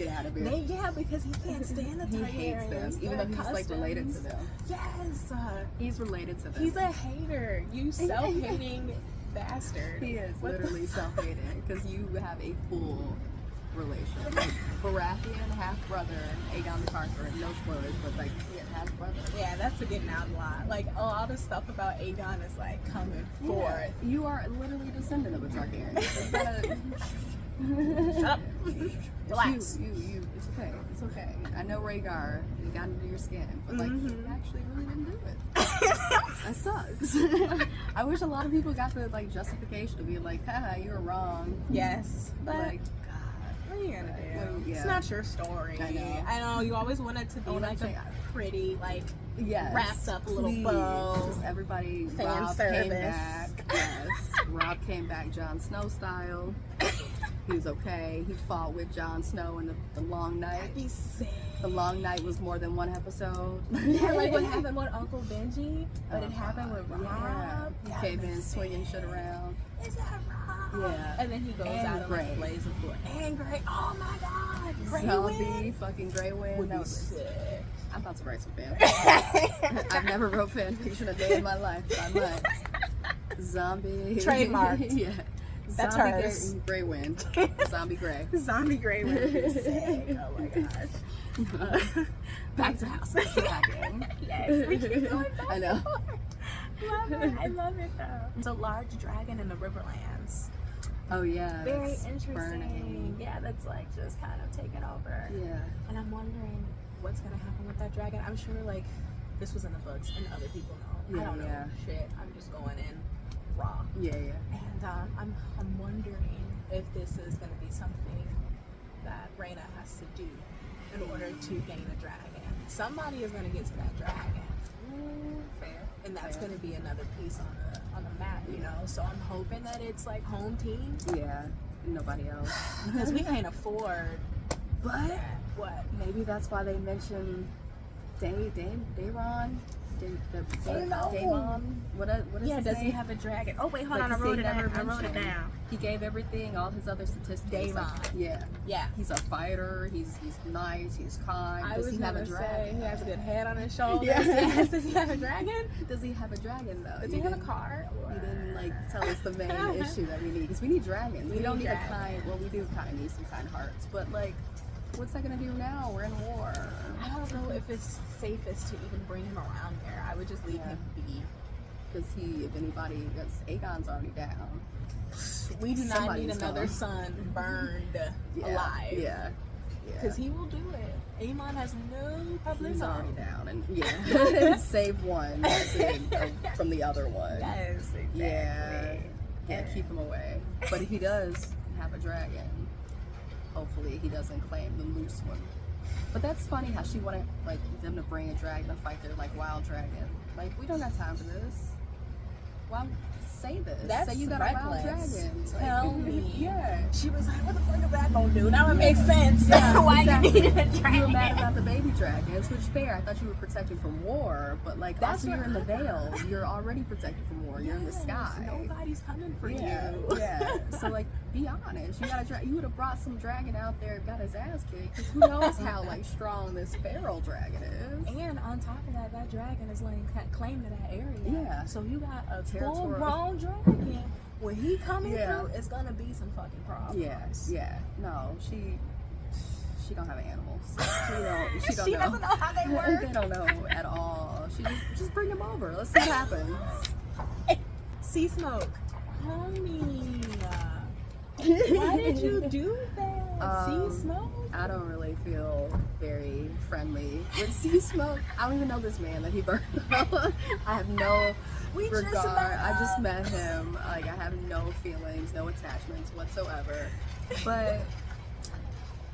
[SPEAKER 2] out of here.
[SPEAKER 1] yeah, because he can't stand the
[SPEAKER 2] He
[SPEAKER 1] Targaryens.
[SPEAKER 2] hates them, even though he's like related to them.
[SPEAKER 1] Yes.
[SPEAKER 2] He's related to them.
[SPEAKER 1] He's a hater. You self-hating bastard.
[SPEAKER 2] He is
[SPEAKER 1] What the
[SPEAKER 2] literally self-hating because you have a full relation. Like, Baratheon, half brother, Aegon the Conqueror. No spoilers, but like half brother.
[SPEAKER 1] Yeah, that's a getting out a lot. Like a lot of stuff about Aegon is like coming forth.
[SPEAKER 2] You are literally a descendant of a Targaryen. So you gotta
[SPEAKER 1] Shut up. Relax.
[SPEAKER 2] You. It's okay. It's okay. I know Rhaegar. You got into your skin, but like you actually really didn't do it. That sucks. I wish a lot of people got the like justification to be like, haha, you were wrong.
[SPEAKER 1] Yes, but
[SPEAKER 2] Like,
[SPEAKER 1] what are you gonna do?
[SPEAKER 2] Well, yeah.
[SPEAKER 1] It's not your story.
[SPEAKER 2] I know.
[SPEAKER 1] You always want it to be like a pretty, like
[SPEAKER 2] yes,
[SPEAKER 1] wrapped up little
[SPEAKER 2] please.
[SPEAKER 1] bow.
[SPEAKER 2] Just everybody.
[SPEAKER 1] Fan
[SPEAKER 2] Rob
[SPEAKER 1] service.
[SPEAKER 2] came back. Yes, Rob came back, Jon Snow style. He was okay. He fought with Jon Snow in the long night.
[SPEAKER 1] He's sick.
[SPEAKER 2] The long night was more than one episode.
[SPEAKER 1] Yeah, like what happened with Uncle Benji, but it happened with Rob.
[SPEAKER 2] Yeah.
[SPEAKER 1] That
[SPEAKER 2] He came in
[SPEAKER 1] was
[SPEAKER 2] swinging
[SPEAKER 1] sick.
[SPEAKER 2] shit around.
[SPEAKER 1] Is that Rob?
[SPEAKER 2] Yeah.
[SPEAKER 1] And then he goes
[SPEAKER 2] And
[SPEAKER 1] out in like a
[SPEAKER 2] Grey.
[SPEAKER 1] blaze of glory. And Grey. Oh my God. Grey
[SPEAKER 2] Zombie,
[SPEAKER 1] Wind
[SPEAKER 2] fucking Grey Wind.
[SPEAKER 1] would
[SPEAKER 2] That
[SPEAKER 1] be
[SPEAKER 2] was
[SPEAKER 1] sick.
[SPEAKER 2] I'm about to write some fan. I've never wrote fan fiction a day in my life, but I might. Zombie.
[SPEAKER 1] Trademarked.
[SPEAKER 2] Yeah.
[SPEAKER 1] That's
[SPEAKER 2] Zombie
[SPEAKER 1] hers.
[SPEAKER 2] Grey Wind. Zombie Grey.
[SPEAKER 1] Zombie Grey would be sick. Oh my gosh.
[SPEAKER 2] Back to house. Packing.
[SPEAKER 1] Yes, we keep going back.
[SPEAKER 2] I know.
[SPEAKER 1] Love it. I love it though. It's a large dragon in the Riverlands.
[SPEAKER 2] Oh yeah.
[SPEAKER 1] Very
[SPEAKER 2] it's
[SPEAKER 1] interesting.
[SPEAKER 2] burning.
[SPEAKER 1] Yeah, that's like just kind of taking over.
[SPEAKER 2] Yeah.
[SPEAKER 1] And I'm wondering what's gonna happen with that dragon. I'm sure like this was in the books and other people know. I don't know shit. I'm just going in raw.
[SPEAKER 2] Yeah.
[SPEAKER 1] And I'm wondering if this is gonna be something that Rhaena has to do in order to gain a dragon. Somebody is gonna get to that dragon.
[SPEAKER 2] Fair.
[SPEAKER 1] And that's going to be another piece on the map, you know. So I'm hoping that it's like home team.
[SPEAKER 2] Yeah. Nobody else.
[SPEAKER 1] Because we can't afford.
[SPEAKER 2] But
[SPEAKER 1] What?
[SPEAKER 2] maybe that's why they mentioned Dayron?
[SPEAKER 1] No.
[SPEAKER 2] Daemon? What is
[SPEAKER 1] Yeah,
[SPEAKER 2] his
[SPEAKER 1] does
[SPEAKER 2] name?
[SPEAKER 1] he have a dragon? Oh wait, hold
[SPEAKER 2] Like,
[SPEAKER 1] on, I
[SPEAKER 2] he
[SPEAKER 1] wrote
[SPEAKER 2] said
[SPEAKER 1] it
[SPEAKER 2] he never
[SPEAKER 1] down. I wrote it
[SPEAKER 2] mentioned.
[SPEAKER 1] down.
[SPEAKER 2] He gave everything, all his other statistics.
[SPEAKER 1] Daemon.
[SPEAKER 2] Like, yeah.
[SPEAKER 1] Yeah.
[SPEAKER 2] He's a fighter, he's nice, he's kind.
[SPEAKER 1] I
[SPEAKER 2] Does
[SPEAKER 1] was
[SPEAKER 2] he have a
[SPEAKER 1] gonna say
[SPEAKER 2] dragon?
[SPEAKER 1] he has a good head on his shoulders.
[SPEAKER 2] Yeah.
[SPEAKER 1] Yes. Does he have a dragon?
[SPEAKER 2] Does he have a dragon though?
[SPEAKER 1] Does he have a car?
[SPEAKER 2] You didn't like tell us the main issue that we need, because we need dragons. We don't need
[SPEAKER 1] dragons.
[SPEAKER 2] a kind. Well, we do kind of need some kind hearts, but like, what's that gonna do now? We're in war.
[SPEAKER 1] I don't know if it's safest to even bring him around there. I would just leave him be.
[SPEAKER 2] Because if anybody, because Aegon's already down.
[SPEAKER 1] We do not
[SPEAKER 2] Somebody's
[SPEAKER 1] need another son burned alive.
[SPEAKER 2] Yeah.
[SPEAKER 1] Because he will do it. Aemon has no problem.
[SPEAKER 2] He's already down, and save one from the other one.
[SPEAKER 1] Yes, exactly.
[SPEAKER 2] Yeah, keep him away. But if he does have a dragon, hopefully he doesn't claim the loose one. But that's funny how she wanted like them to bring a dragon to fight their like wild dragon. Like, we don't have time for this. Why say this?
[SPEAKER 1] That's
[SPEAKER 2] say you got
[SPEAKER 1] reckless.
[SPEAKER 2] a wild dragon.
[SPEAKER 1] Tell me.
[SPEAKER 2] Yeah.
[SPEAKER 1] She was like, what the fuck is that gonna do? Now it makes sense.
[SPEAKER 2] Yeah,
[SPEAKER 1] Why
[SPEAKER 2] exactly.
[SPEAKER 1] you needed a
[SPEAKER 2] You
[SPEAKER 1] dragon?
[SPEAKER 2] were mad about the baby dragons, which fair. I thought you were protected from war, but like
[SPEAKER 1] That's
[SPEAKER 2] also you're in the
[SPEAKER 1] what I
[SPEAKER 2] Vale. You're already protected from war. You're in the sky.
[SPEAKER 1] Nobody's coming for
[SPEAKER 2] Yeah,
[SPEAKER 1] you.
[SPEAKER 2] yeah. So like, be honest. You got you would have brought some dragon out there, got his ass kicked. Because who knows how like strong this feral dragon is?
[SPEAKER 1] And on top of that, that dragon is laying claim to that area.
[SPEAKER 2] Yeah.
[SPEAKER 1] So you got a
[SPEAKER 2] Territorial.
[SPEAKER 1] full-grown dragon. When he coming
[SPEAKER 2] Yeah.
[SPEAKER 1] through, it's gonna be some fucking problems.
[SPEAKER 2] Yeah. No, she don't have animals. She don't
[SPEAKER 1] She
[SPEAKER 2] know.
[SPEAKER 1] doesn't know how they work.
[SPEAKER 2] They don't know at all. She just bring them over. Let's see what happens.
[SPEAKER 1] Sea smoke, homie. Why did you do that? Sea smoke.
[SPEAKER 2] I don't really feel very friendly with Sea Smoke. I don't even know this man that he burned up. I have no regard. I just met him. Like, I have no feelings, no attachments whatsoever. But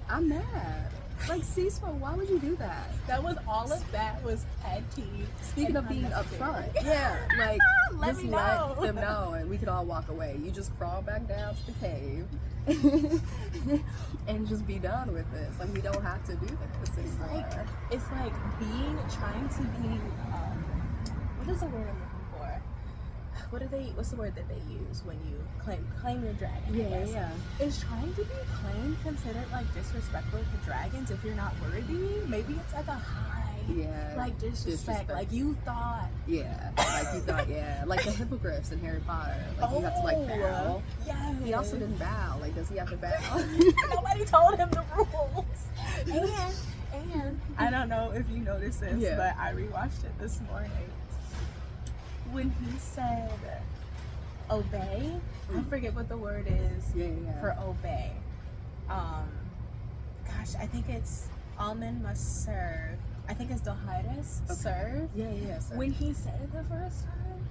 [SPEAKER 2] I'm mad. Like, Sea Smoke, why would you do that?
[SPEAKER 1] That was all of that was petty.
[SPEAKER 2] Speaking of being upfront, yeah, like
[SPEAKER 1] Let
[SPEAKER 2] just
[SPEAKER 1] me
[SPEAKER 2] let
[SPEAKER 1] know.
[SPEAKER 2] them know, and we could all walk away. You just crawl back down to the cave and just be done with this. Like, we don't have to do this anymore.
[SPEAKER 1] It's like trying to be. What is the word I'm looking for? What's the word that they use when you claim your dragon?
[SPEAKER 2] Yeah.
[SPEAKER 1] Is trying to be claimed considered like disrespectful to dragons if you're not worthy? Maybe it's like a high.
[SPEAKER 2] Yeah.
[SPEAKER 1] Like disrespect. Like you thought.
[SPEAKER 2] Yeah. Like you thought. Yeah. Like the hippogriffs in Harry Potter. Like you have to like bow.
[SPEAKER 1] Yeah.
[SPEAKER 2] He also didn't bow. Like, does he have to bow?
[SPEAKER 1] Nobody told him the rules. And I don't know if you noticed this, but I rewatched it this morning. When he said obey, I forget what the word is for obey. Gosh, I think it's almond must serve. I think it's Dohitis serve.
[SPEAKER 2] Yeah. Serve.
[SPEAKER 1] When he said it the first time,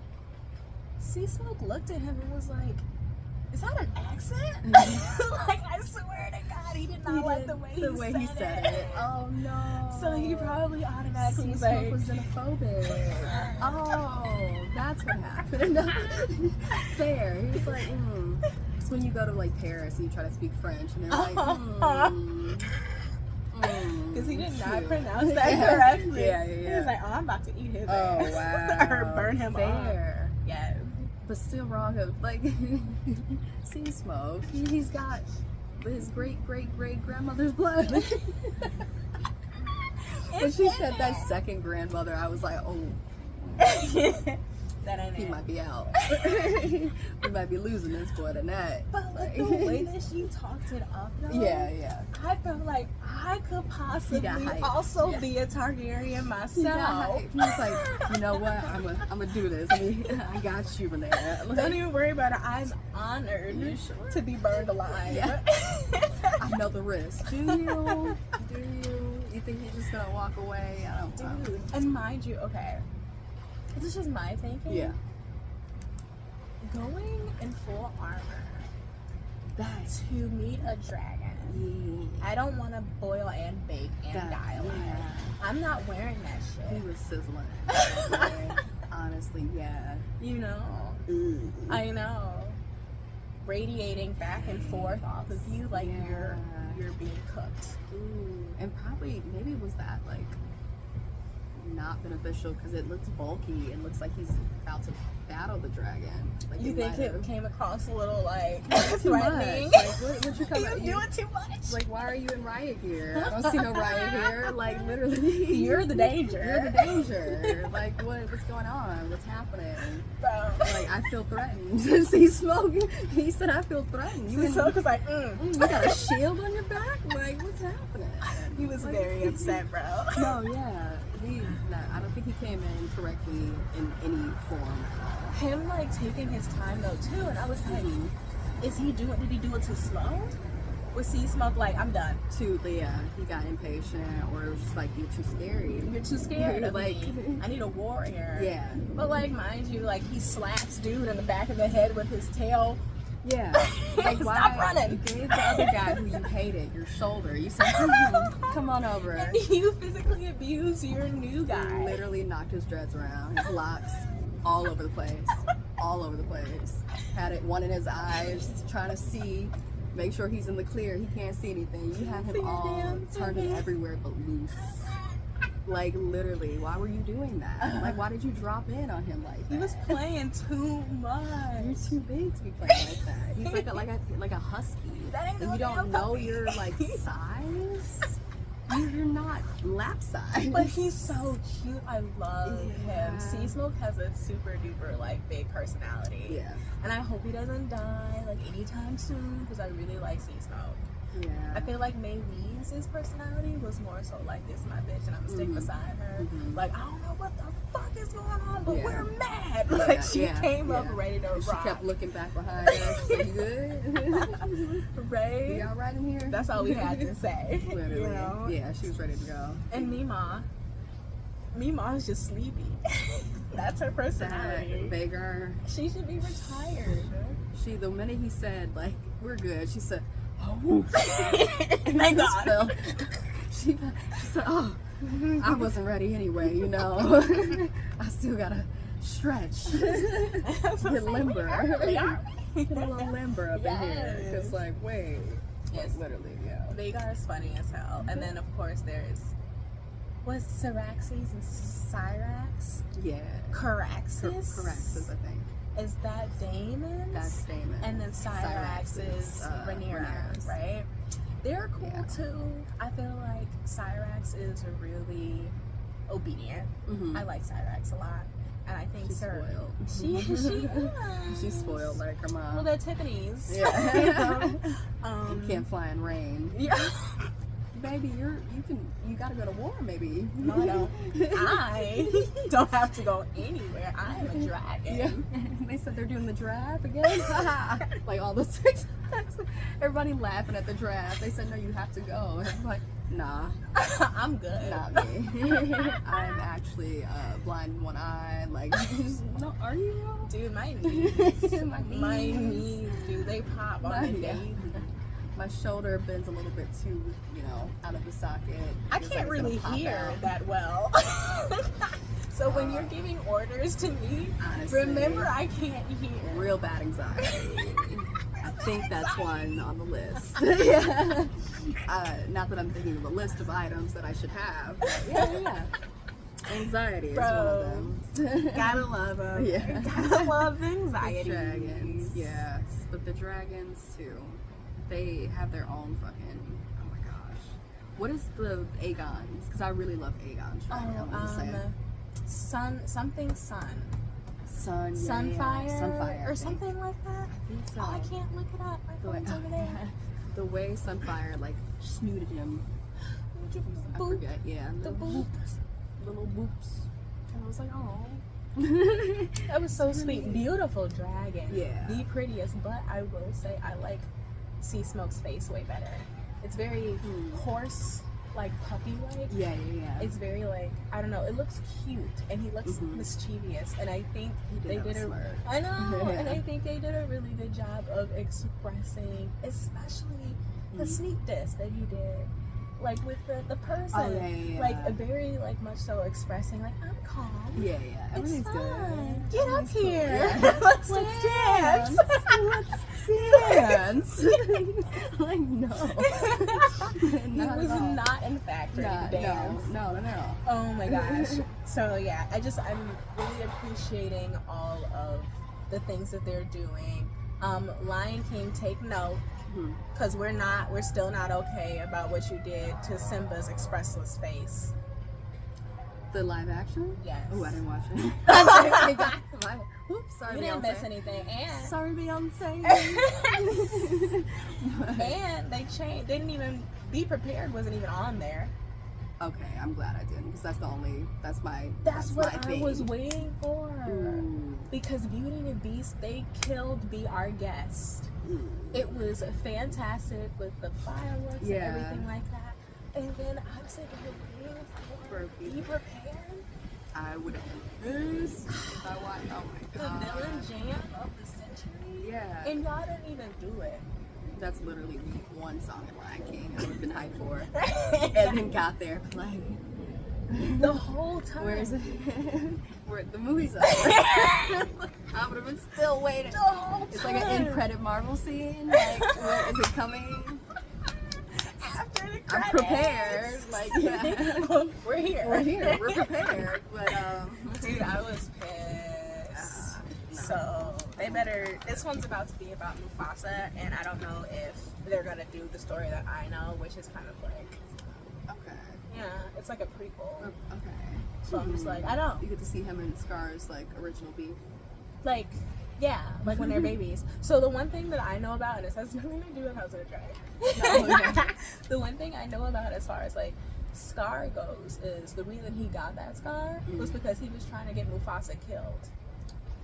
[SPEAKER 1] Sea Smoke looked at him and was like, "Is that an accent?" Like, I swear to God, he did not like the way he said it.
[SPEAKER 2] Oh no.
[SPEAKER 1] So he probably automatically was
[SPEAKER 2] Sea
[SPEAKER 1] like,
[SPEAKER 2] Smoke was xenophobic. Oh, that's what happened. Fair. He was like, It's when you go to like Paris and you try to speak French and they're like,
[SPEAKER 1] because he did not pronounce that correctly.
[SPEAKER 2] Yeah.
[SPEAKER 1] He was like, "Oh, I'm about to eat his
[SPEAKER 2] Oh
[SPEAKER 1] ass."
[SPEAKER 2] wow.
[SPEAKER 1] Or burn him
[SPEAKER 2] Fair.
[SPEAKER 1] up. Yes.
[SPEAKER 2] But still wrong of like Sea Smoke. He's got his great grandmother's blood. When she said that second grandmother, I was like, oh,
[SPEAKER 1] that ain't
[SPEAKER 2] he
[SPEAKER 1] it.
[SPEAKER 2] might be out. We might be losing this boy tonight.
[SPEAKER 1] But like, the way that she talked it up, though,
[SPEAKER 2] Yeah.
[SPEAKER 1] I felt like I could possibly also be a Targaryen myself.
[SPEAKER 2] He was like, you know what? I'm gonna do this. I got you, Renee.
[SPEAKER 1] Don't even worry about it. I'm honored to be burned alive.
[SPEAKER 2] Yeah. I know the risk. Do you? You think he's just gonna walk away? I don't know.
[SPEAKER 1] Dude, and mind you, okay, this is just my thinking.
[SPEAKER 2] Yeah.
[SPEAKER 1] Going in full armor
[SPEAKER 2] That's
[SPEAKER 1] to meet a dragon. I don't want to boil and bake and die alive.
[SPEAKER 2] Yeah.
[SPEAKER 1] I'm not wearing that
[SPEAKER 2] He
[SPEAKER 1] shit.
[SPEAKER 2] was sizzling. Honestly, yeah.
[SPEAKER 1] You know, I know. Radiating back and forth off of you like you're being cooked.
[SPEAKER 2] Ooh. And probably maybe it was that like not beneficial because it looks bulky. It looks like he's about to battle the dragon. Like
[SPEAKER 1] You think it came across a little like
[SPEAKER 2] too
[SPEAKER 1] threatening?
[SPEAKER 2] much. Like, what you come
[SPEAKER 1] He
[SPEAKER 2] at?
[SPEAKER 1] was doing too much.
[SPEAKER 2] Like, why are you in riot gear? I don't see no riot gear. Like, literally,
[SPEAKER 1] You're the danger.
[SPEAKER 2] You're the danger. Like, what's going on? What's happening?
[SPEAKER 1] Bro.
[SPEAKER 2] Like, I feel threatened. He smoked. He said, I feel threatened.
[SPEAKER 1] You was like,
[SPEAKER 2] you got a shield on your back? Like, what's happening?
[SPEAKER 1] He was
[SPEAKER 2] like,
[SPEAKER 1] very upset, bro.
[SPEAKER 2] No, yeah. I don't think he came in correctly in any form at all.
[SPEAKER 1] Him like taking his time though too, and I was like, did he do it too slow? Was he smoke like, I'm done?
[SPEAKER 2] Yeah, he got impatient, or it was just like, you're too scary.
[SPEAKER 1] You're too scared of
[SPEAKER 2] like,
[SPEAKER 1] me. I need a warrior.
[SPEAKER 2] Yeah.
[SPEAKER 1] But like, mind you, like he slaps dude in the back of the head with his tail.
[SPEAKER 2] Yeah. Like,
[SPEAKER 1] Stop
[SPEAKER 2] why
[SPEAKER 1] running.
[SPEAKER 2] You gave the other guy who you hated your shoulder. You said, come on over.
[SPEAKER 1] And you physically abuse your new guy.
[SPEAKER 2] Literally knocked his dreads around, his locks all over the place. All over the place. Had it one in his eyes, trying to see, make sure he's in the clear. He can't see anything. You had him all turned everywhere but loose. Like, literally, why were you doing that? Like, why did you drop in on him like that?
[SPEAKER 1] He was playing too much.
[SPEAKER 2] You're too big to be playing like that. He's like a husky.
[SPEAKER 1] That ain't
[SPEAKER 2] And
[SPEAKER 1] no
[SPEAKER 2] you don't
[SPEAKER 1] damn
[SPEAKER 2] know
[SPEAKER 1] puppy.
[SPEAKER 2] your like size. You're not lap size.
[SPEAKER 1] But he's so cute. I love
[SPEAKER 2] Yeah.
[SPEAKER 1] him. Sea Smoke has a super duper like big personality.
[SPEAKER 2] Yeah.
[SPEAKER 1] And I hope he doesn't die like anytime soon because I really like Sea Smoke.
[SPEAKER 2] Yeah.
[SPEAKER 1] I feel like May Lee's personality was more so like, this my bitch and I'm gonna stick beside her. Like, I don't know what the fuck is going on, but we're mad. Like, she came up ready to rock.
[SPEAKER 2] She kept looking back behind her. She said, you good?
[SPEAKER 1] Right?
[SPEAKER 2] You all right in here?
[SPEAKER 1] That's all we had to say.
[SPEAKER 2] Literally.
[SPEAKER 1] You know?
[SPEAKER 2] Yeah, she was ready to go.
[SPEAKER 1] And Mima's just sleepy. That's her personality.
[SPEAKER 2] Vagar.
[SPEAKER 1] She should be retired.
[SPEAKER 2] The minute he said, like, we're good, she said, oh.
[SPEAKER 1] Thank God.
[SPEAKER 2] She said, oh, I wasn't ready anyway, you know. I still gotta stretch. Get limber. Get a little limber up in here. Because, like, wait.
[SPEAKER 1] Yes.
[SPEAKER 2] Literally, yeah.
[SPEAKER 1] Vagar is funny as hell. And then, of course, there's Syraxes and Cyrax?
[SPEAKER 2] Yeah.
[SPEAKER 1] Caraxes?
[SPEAKER 2] Caraxes, I think.
[SPEAKER 1] Is that Damon's?
[SPEAKER 2] That's Damon.
[SPEAKER 1] And then Cyrax is Rhaenyra, right? They're cool too. I feel like Cyrax is really obedient. I like Cyrax a lot. And I think
[SPEAKER 2] she's spoiled.
[SPEAKER 1] She is.
[SPEAKER 2] She's spoiled like her mom.
[SPEAKER 1] Well, they're Tiffany's.
[SPEAKER 2] Yeah. Can't fly in rain.
[SPEAKER 1] Yeah.
[SPEAKER 2] Baby, you gotta go to war, maybe.
[SPEAKER 1] No, I don't. I don't have to go anywhere. I am a dragon.
[SPEAKER 2] Yeah. They said they're doing the draft again. Like all the TikToks. Everybody laughing at the draft. They said, no, you have to go. And I'm like, nah.
[SPEAKER 1] I'm good.
[SPEAKER 2] Not me. I'm actually blind in one eye. Like, no, are you?
[SPEAKER 1] Dude, my knees. My knees, dude, they pop on the daily.
[SPEAKER 2] My shoulder bends a little bit too, out of the socket.
[SPEAKER 1] I can't really hear that well. So when you're giving orders to me, honestly, remember I can't hear.
[SPEAKER 2] Real bad anxiety. I think that's one on the list. Yeah. Not that I'm thinking of a list of items that I should have. Yeah. Anxiety is one of them.
[SPEAKER 1] Gotta love them.
[SPEAKER 2] Yeah.
[SPEAKER 1] Gotta love anxiety.
[SPEAKER 2] The dragons, yes. But the dragons too. They have their own fucking, oh my gosh. What is the Aegon's? Because I really love Aegon's dragon.
[SPEAKER 1] Something sun.
[SPEAKER 2] Sun,
[SPEAKER 1] Sunfire?
[SPEAKER 2] Sunfire.
[SPEAKER 1] Or something like that?
[SPEAKER 2] I think so.
[SPEAKER 1] Oh, I can't look it up. My phone's over there.
[SPEAKER 2] The way Sunfire, like, snooted him. I forget, yeah.
[SPEAKER 1] The boops.
[SPEAKER 2] Little boops. And I was like, oh.
[SPEAKER 1] That was so sweet. Beautiful dragon.
[SPEAKER 2] Yeah.
[SPEAKER 1] The prettiest, but I will say I like Sea Smoke's face way better. It's very horse, like puppy-like.
[SPEAKER 2] Yeah.
[SPEAKER 1] It's very like, I don't know, it looks cute and he looks mischievous, and I think they did I know, and I think they did a really good job of expressing, especially the sneak diss that he did. Like with the person, like a very like much so expressing like, I'm calm.
[SPEAKER 2] Yeah. Everything's
[SPEAKER 1] good. Get
[SPEAKER 2] Everything's
[SPEAKER 1] up here.
[SPEAKER 2] Cool. Yeah.
[SPEAKER 1] Let's dance.
[SPEAKER 2] Let's dance. Like no.
[SPEAKER 1] He was not in fact ready to dance.
[SPEAKER 2] No.
[SPEAKER 1] Oh my gosh. So yeah, I'm really appreciating all of the things that they're doing. Lion King, take note, because we're still not okay about what you did to Simba's expressless face.
[SPEAKER 2] The live action?
[SPEAKER 1] Yes.
[SPEAKER 2] Oh, I didn't watch it. Oops, sorry,
[SPEAKER 1] You didn't miss anything. And
[SPEAKER 2] sorry, Beyonce.
[SPEAKER 1] and they changed. Didn't even Be Prepared wasn't even on there.
[SPEAKER 2] Okay, I'm glad I didn't, because that's
[SPEAKER 1] That's what
[SPEAKER 2] my
[SPEAKER 1] I
[SPEAKER 2] thing.
[SPEAKER 1] was waiting for.
[SPEAKER 2] Ooh.
[SPEAKER 1] Because Beauty and the Beast, they killed Be Our Guest. It was fantastic with the fireworks and everything like that. And then I was like, waiting for Be Prepared.
[SPEAKER 2] I would have been pissed if I watched. Oh my
[SPEAKER 1] The
[SPEAKER 2] god.
[SPEAKER 1] villain jam of the century.
[SPEAKER 2] Yeah.
[SPEAKER 1] And y'all didn't even do it.
[SPEAKER 2] That's literally the one song in Lion King I would have been hyped for. And then got there, like,
[SPEAKER 1] the whole time.
[SPEAKER 2] where is it? Where the movie's over. I would have been still waiting.
[SPEAKER 1] The whole time.
[SPEAKER 2] It's like an end credit Marvel scene. Like, where is it coming?
[SPEAKER 1] After the
[SPEAKER 2] I'm
[SPEAKER 1] credits.
[SPEAKER 2] prepared. Like, yeah.
[SPEAKER 1] We're here.
[SPEAKER 2] We're prepared. But
[SPEAKER 1] dude, I was pissed.
[SPEAKER 2] No.
[SPEAKER 1] So they better. This one's about to be about Mufasa, and I don't know if they're gonna do the story that I know, which is kind of like,
[SPEAKER 2] okay.
[SPEAKER 1] yeah, it's like a prequel.
[SPEAKER 2] Okay.
[SPEAKER 1] So I'm just like, I don't
[SPEAKER 2] You get to see him and Scar's like original beef.
[SPEAKER 1] like. Yeah, like when they're babies. So the one thing that I know about, and it has nothing to do with House of the Dragon.
[SPEAKER 2] No, yeah.
[SPEAKER 1] The one thing I know about as far as like Scar goes is the reason he got that scar was because he was trying to get Mufasa killed.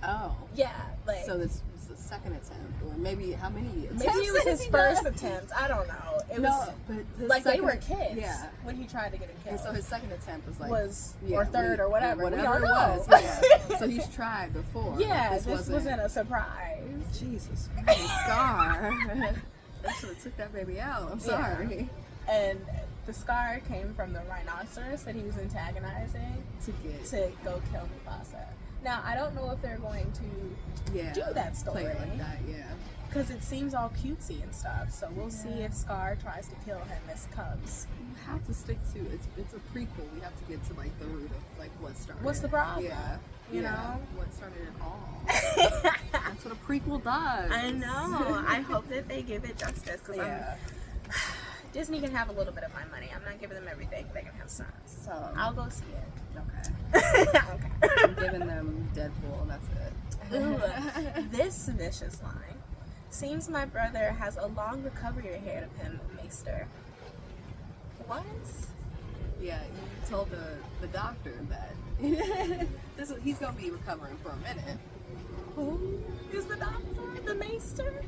[SPEAKER 2] Oh.
[SPEAKER 1] Yeah, like
[SPEAKER 2] So this was the second attempt, or maybe how many attempts?
[SPEAKER 1] maybe it was
[SPEAKER 2] has
[SPEAKER 1] his
[SPEAKER 2] he
[SPEAKER 1] first
[SPEAKER 2] done?
[SPEAKER 1] attempt. I don't know. It
[SPEAKER 2] No,
[SPEAKER 1] was
[SPEAKER 2] but his
[SPEAKER 1] like they
[SPEAKER 2] second-
[SPEAKER 1] were kids
[SPEAKER 2] Yeah.
[SPEAKER 1] when he tried to get him
[SPEAKER 2] And
[SPEAKER 1] killed.
[SPEAKER 2] so his second attempt was like
[SPEAKER 1] Or third or whatever. We don't
[SPEAKER 2] it
[SPEAKER 1] know.
[SPEAKER 2] was. Yeah. So he's tried before.
[SPEAKER 1] Yeah,
[SPEAKER 2] This
[SPEAKER 1] wasn't a surprise.
[SPEAKER 2] Jesus Christ, Scar. They should have took that baby out. I'm sorry.
[SPEAKER 1] And the scar came from the rhinoceros that he was antagonizing
[SPEAKER 2] To get
[SPEAKER 1] to go kill Mufasa. Now, I don't know if they're going to do that story.
[SPEAKER 2] Play it like that, yeah.
[SPEAKER 1] Because it seems all cutesy and stuff. So we'll see if Scar tries to kill him as Cubs.
[SPEAKER 2] You have to stick to it's a prequel. We have to get to like the root of like what started.
[SPEAKER 1] What's the problem?
[SPEAKER 2] Yeah.
[SPEAKER 1] You know?
[SPEAKER 2] What started it all. That's what a prequel does.
[SPEAKER 1] I know. I hope that they give it justice. Because Disney can have a little bit of my money. I'm not giving them everything. They can have some.
[SPEAKER 2] So
[SPEAKER 1] I'll go see it.
[SPEAKER 2] okay.
[SPEAKER 1] Okay.
[SPEAKER 2] I'm giving them Deadpool and that's it.
[SPEAKER 1] Ooh, this vicious line. Seems my brother has a long recovery ahead of him, Maester. What?
[SPEAKER 2] Yeah, you told the doctor that he's gonna be recovering for a minute.
[SPEAKER 1] Who is the doctor? The Maester?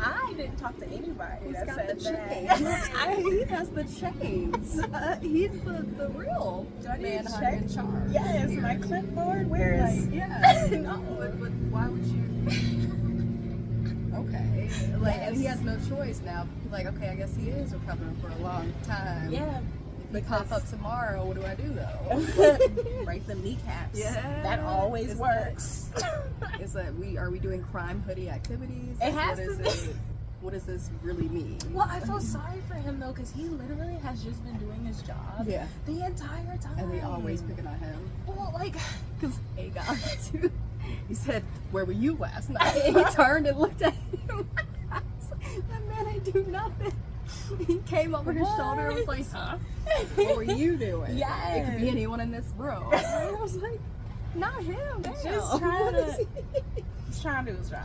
[SPEAKER 1] I didn't talk to anybody.
[SPEAKER 2] He's
[SPEAKER 1] that
[SPEAKER 2] got
[SPEAKER 1] said
[SPEAKER 2] the
[SPEAKER 1] that.
[SPEAKER 2] chains. He has the chains. He's the real
[SPEAKER 1] Do I need
[SPEAKER 2] man
[SPEAKER 1] to
[SPEAKER 2] in
[SPEAKER 1] check?
[SPEAKER 2] charge.
[SPEAKER 1] Yes,
[SPEAKER 2] here.
[SPEAKER 1] my clipboard. Where is?
[SPEAKER 2] Like, yeah.
[SPEAKER 1] No.
[SPEAKER 2] But why would you? Okay. Like, and he
[SPEAKER 1] Yes.
[SPEAKER 2] has no choice now. Like, okay, I guess he is recovering for a long time.
[SPEAKER 1] Yeah.
[SPEAKER 2] If he pop up tomorrow, what do I do though?
[SPEAKER 1] Break the kneecaps.
[SPEAKER 2] Yeah.
[SPEAKER 1] That always
[SPEAKER 2] Is
[SPEAKER 1] works.
[SPEAKER 2] Is that are we doing crime hoodie activities?
[SPEAKER 1] It
[SPEAKER 2] Like,
[SPEAKER 1] has
[SPEAKER 2] what
[SPEAKER 1] to
[SPEAKER 2] is
[SPEAKER 1] be.
[SPEAKER 2] it? What does this really mean?
[SPEAKER 1] Well, I feel sorry for him though, because he literally has just been doing his job
[SPEAKER 2] Yeah.
[SPEAKER 1] the entire time.
[SPEAKER 2] And they always picking on him.
[SPEAKER 1] Well, like,
[SPEAKER 2] Because he got to. He said, "Where were you last night?" And he turned and looked at him. I was like, that man ain't do nothing. He came over his shoulder and was like, "Huh? What were you doing?"
[SPEAKER 1] Yes.
[SPEAKER 2] It could be anyone in this room. And I was like, "Not him. Damn.
[SPEAKER 1] Just trying
[SPEAKER 2] What is
[SPEAKER 1] to-
[SPEAKER 2] he?"
[SPEAKER 1] he's trying to do his job.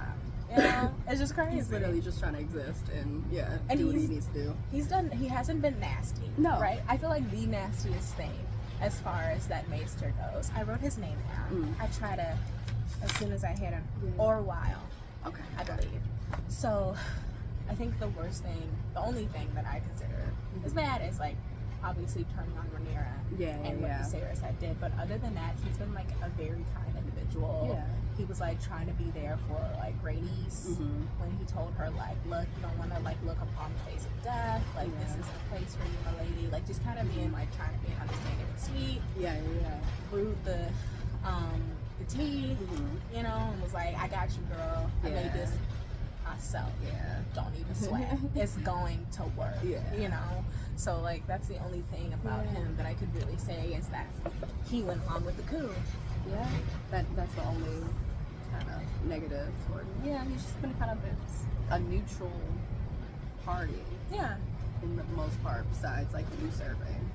[SPEAKER 1] You know, it's just crazy.
[SPEAKER 2] He's literally just trying to exist and
[SPEAKER 1] And
[SPEAKER 2] do what he
[SPEAKER 1] he's-
[SPEAKER 2] needs to do.
[SPEAKER 1] He hasn't been nasty.
[SPEAKER 2] No.
[SPEAKER 1] Right? I feel like the nastiest thing as far as that Maester goes. I wrote his name down. I try to, as soon as I hit him, or while,
[SPEAKER 2] Okay.
[SPEAKER 1] I believe. So, I think the worst thing, the only thing that I consider is bad is like, obviously turning on Rhaenyra and what Viserys had did. But other than that, he's been like a very kind individual.
[SPEAKER 2] Yeah.
[SPEAKER 1] He was like trying to be there for like Rhaenys when he told her like, look, you don't want to like look upon the face of death. Like this isn't a place for you, my lady. Like just kind of being like trying to be understanding and sweet.
[SPEAKER 2] Yeah.
[SPEAKER 1] Brewed the tea, you know, and was like, I got you, girl. I made this myself.
[SPEAKER 2] Yeah.
[SPEAKER 1] Don't even sweat. It's going to work.
[SPEAKER 2] Yeah.
[SPEAKER 1] You know? So, like, that's the only thing about him that I could really say is that he went along with the coup.
[SPEAKER 2] Yeah. That's the only kind of negative toward him. Yeah, he's just been kind of a neutral party.
[SPEAKER 1] Yeah.
[SPEAKER 2] In the most part, besides, like, you serving.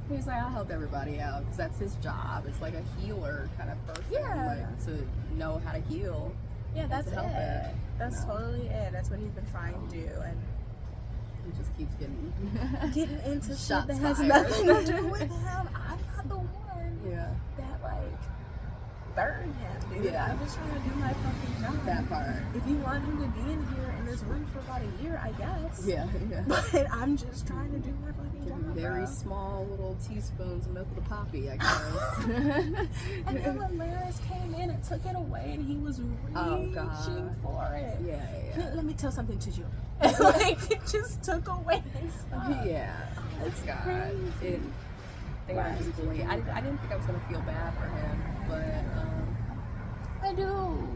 [SPEAKER 2] He's like, I'll help everybody out, because that's his job. It's like a healer kind of person.
[SPEAKER 1] Yeah.
[SPEAKER 2] Like, to know how to heal.
[SPEAKER 1] Yeah, that's
[SPEAKER 2] to help
[SPEAKER 1] it. That's totally it. That's what he's been trying to do. And
[SPEAKER 2] he just keeps getting
[SPEAKER 1] into shit
[SPEAKER 2] shots
[SPEAKER 1] that has
[SPEAKER 2] fired.
[SPEAKER 1] nothing to do with him. I'm not the one
[SPEAKER 2] Yeah.
[SPEAKER 1] that, like, burned him, dude.
[SPEAKER 2] Yeah.
[SPEAKER 1] I'm just trying to do my fucking job.
[SPEAKER 2] That part.
[SPEAKER 1] If you want him to be in here in this room for about a year, I guess.
[SPEAKER 2] Yeah.
[SPEAKER 1] But I'm just trying to do my fucking
[SPEAKER 2] Give him
[SPEAKER 1] job.
[SPEAKER 2] very
[SPEAKER 1] bro.
[SPEAKER 2] small little teaspoons of milk of the poppy, I guess.
[SPEAKER 1] And then when Laris came in and took it away, and he was reaching for it.
[SPEAKER 2] Yeah.
[SPEAKER 1] Let me tell something to you. Like, it just took away his stuff.
[SPEAKER 2] Yeah. It's God. They were just bullying. I didn't think I was gonna feel bad for him, but
[SPEAKER 1] I do.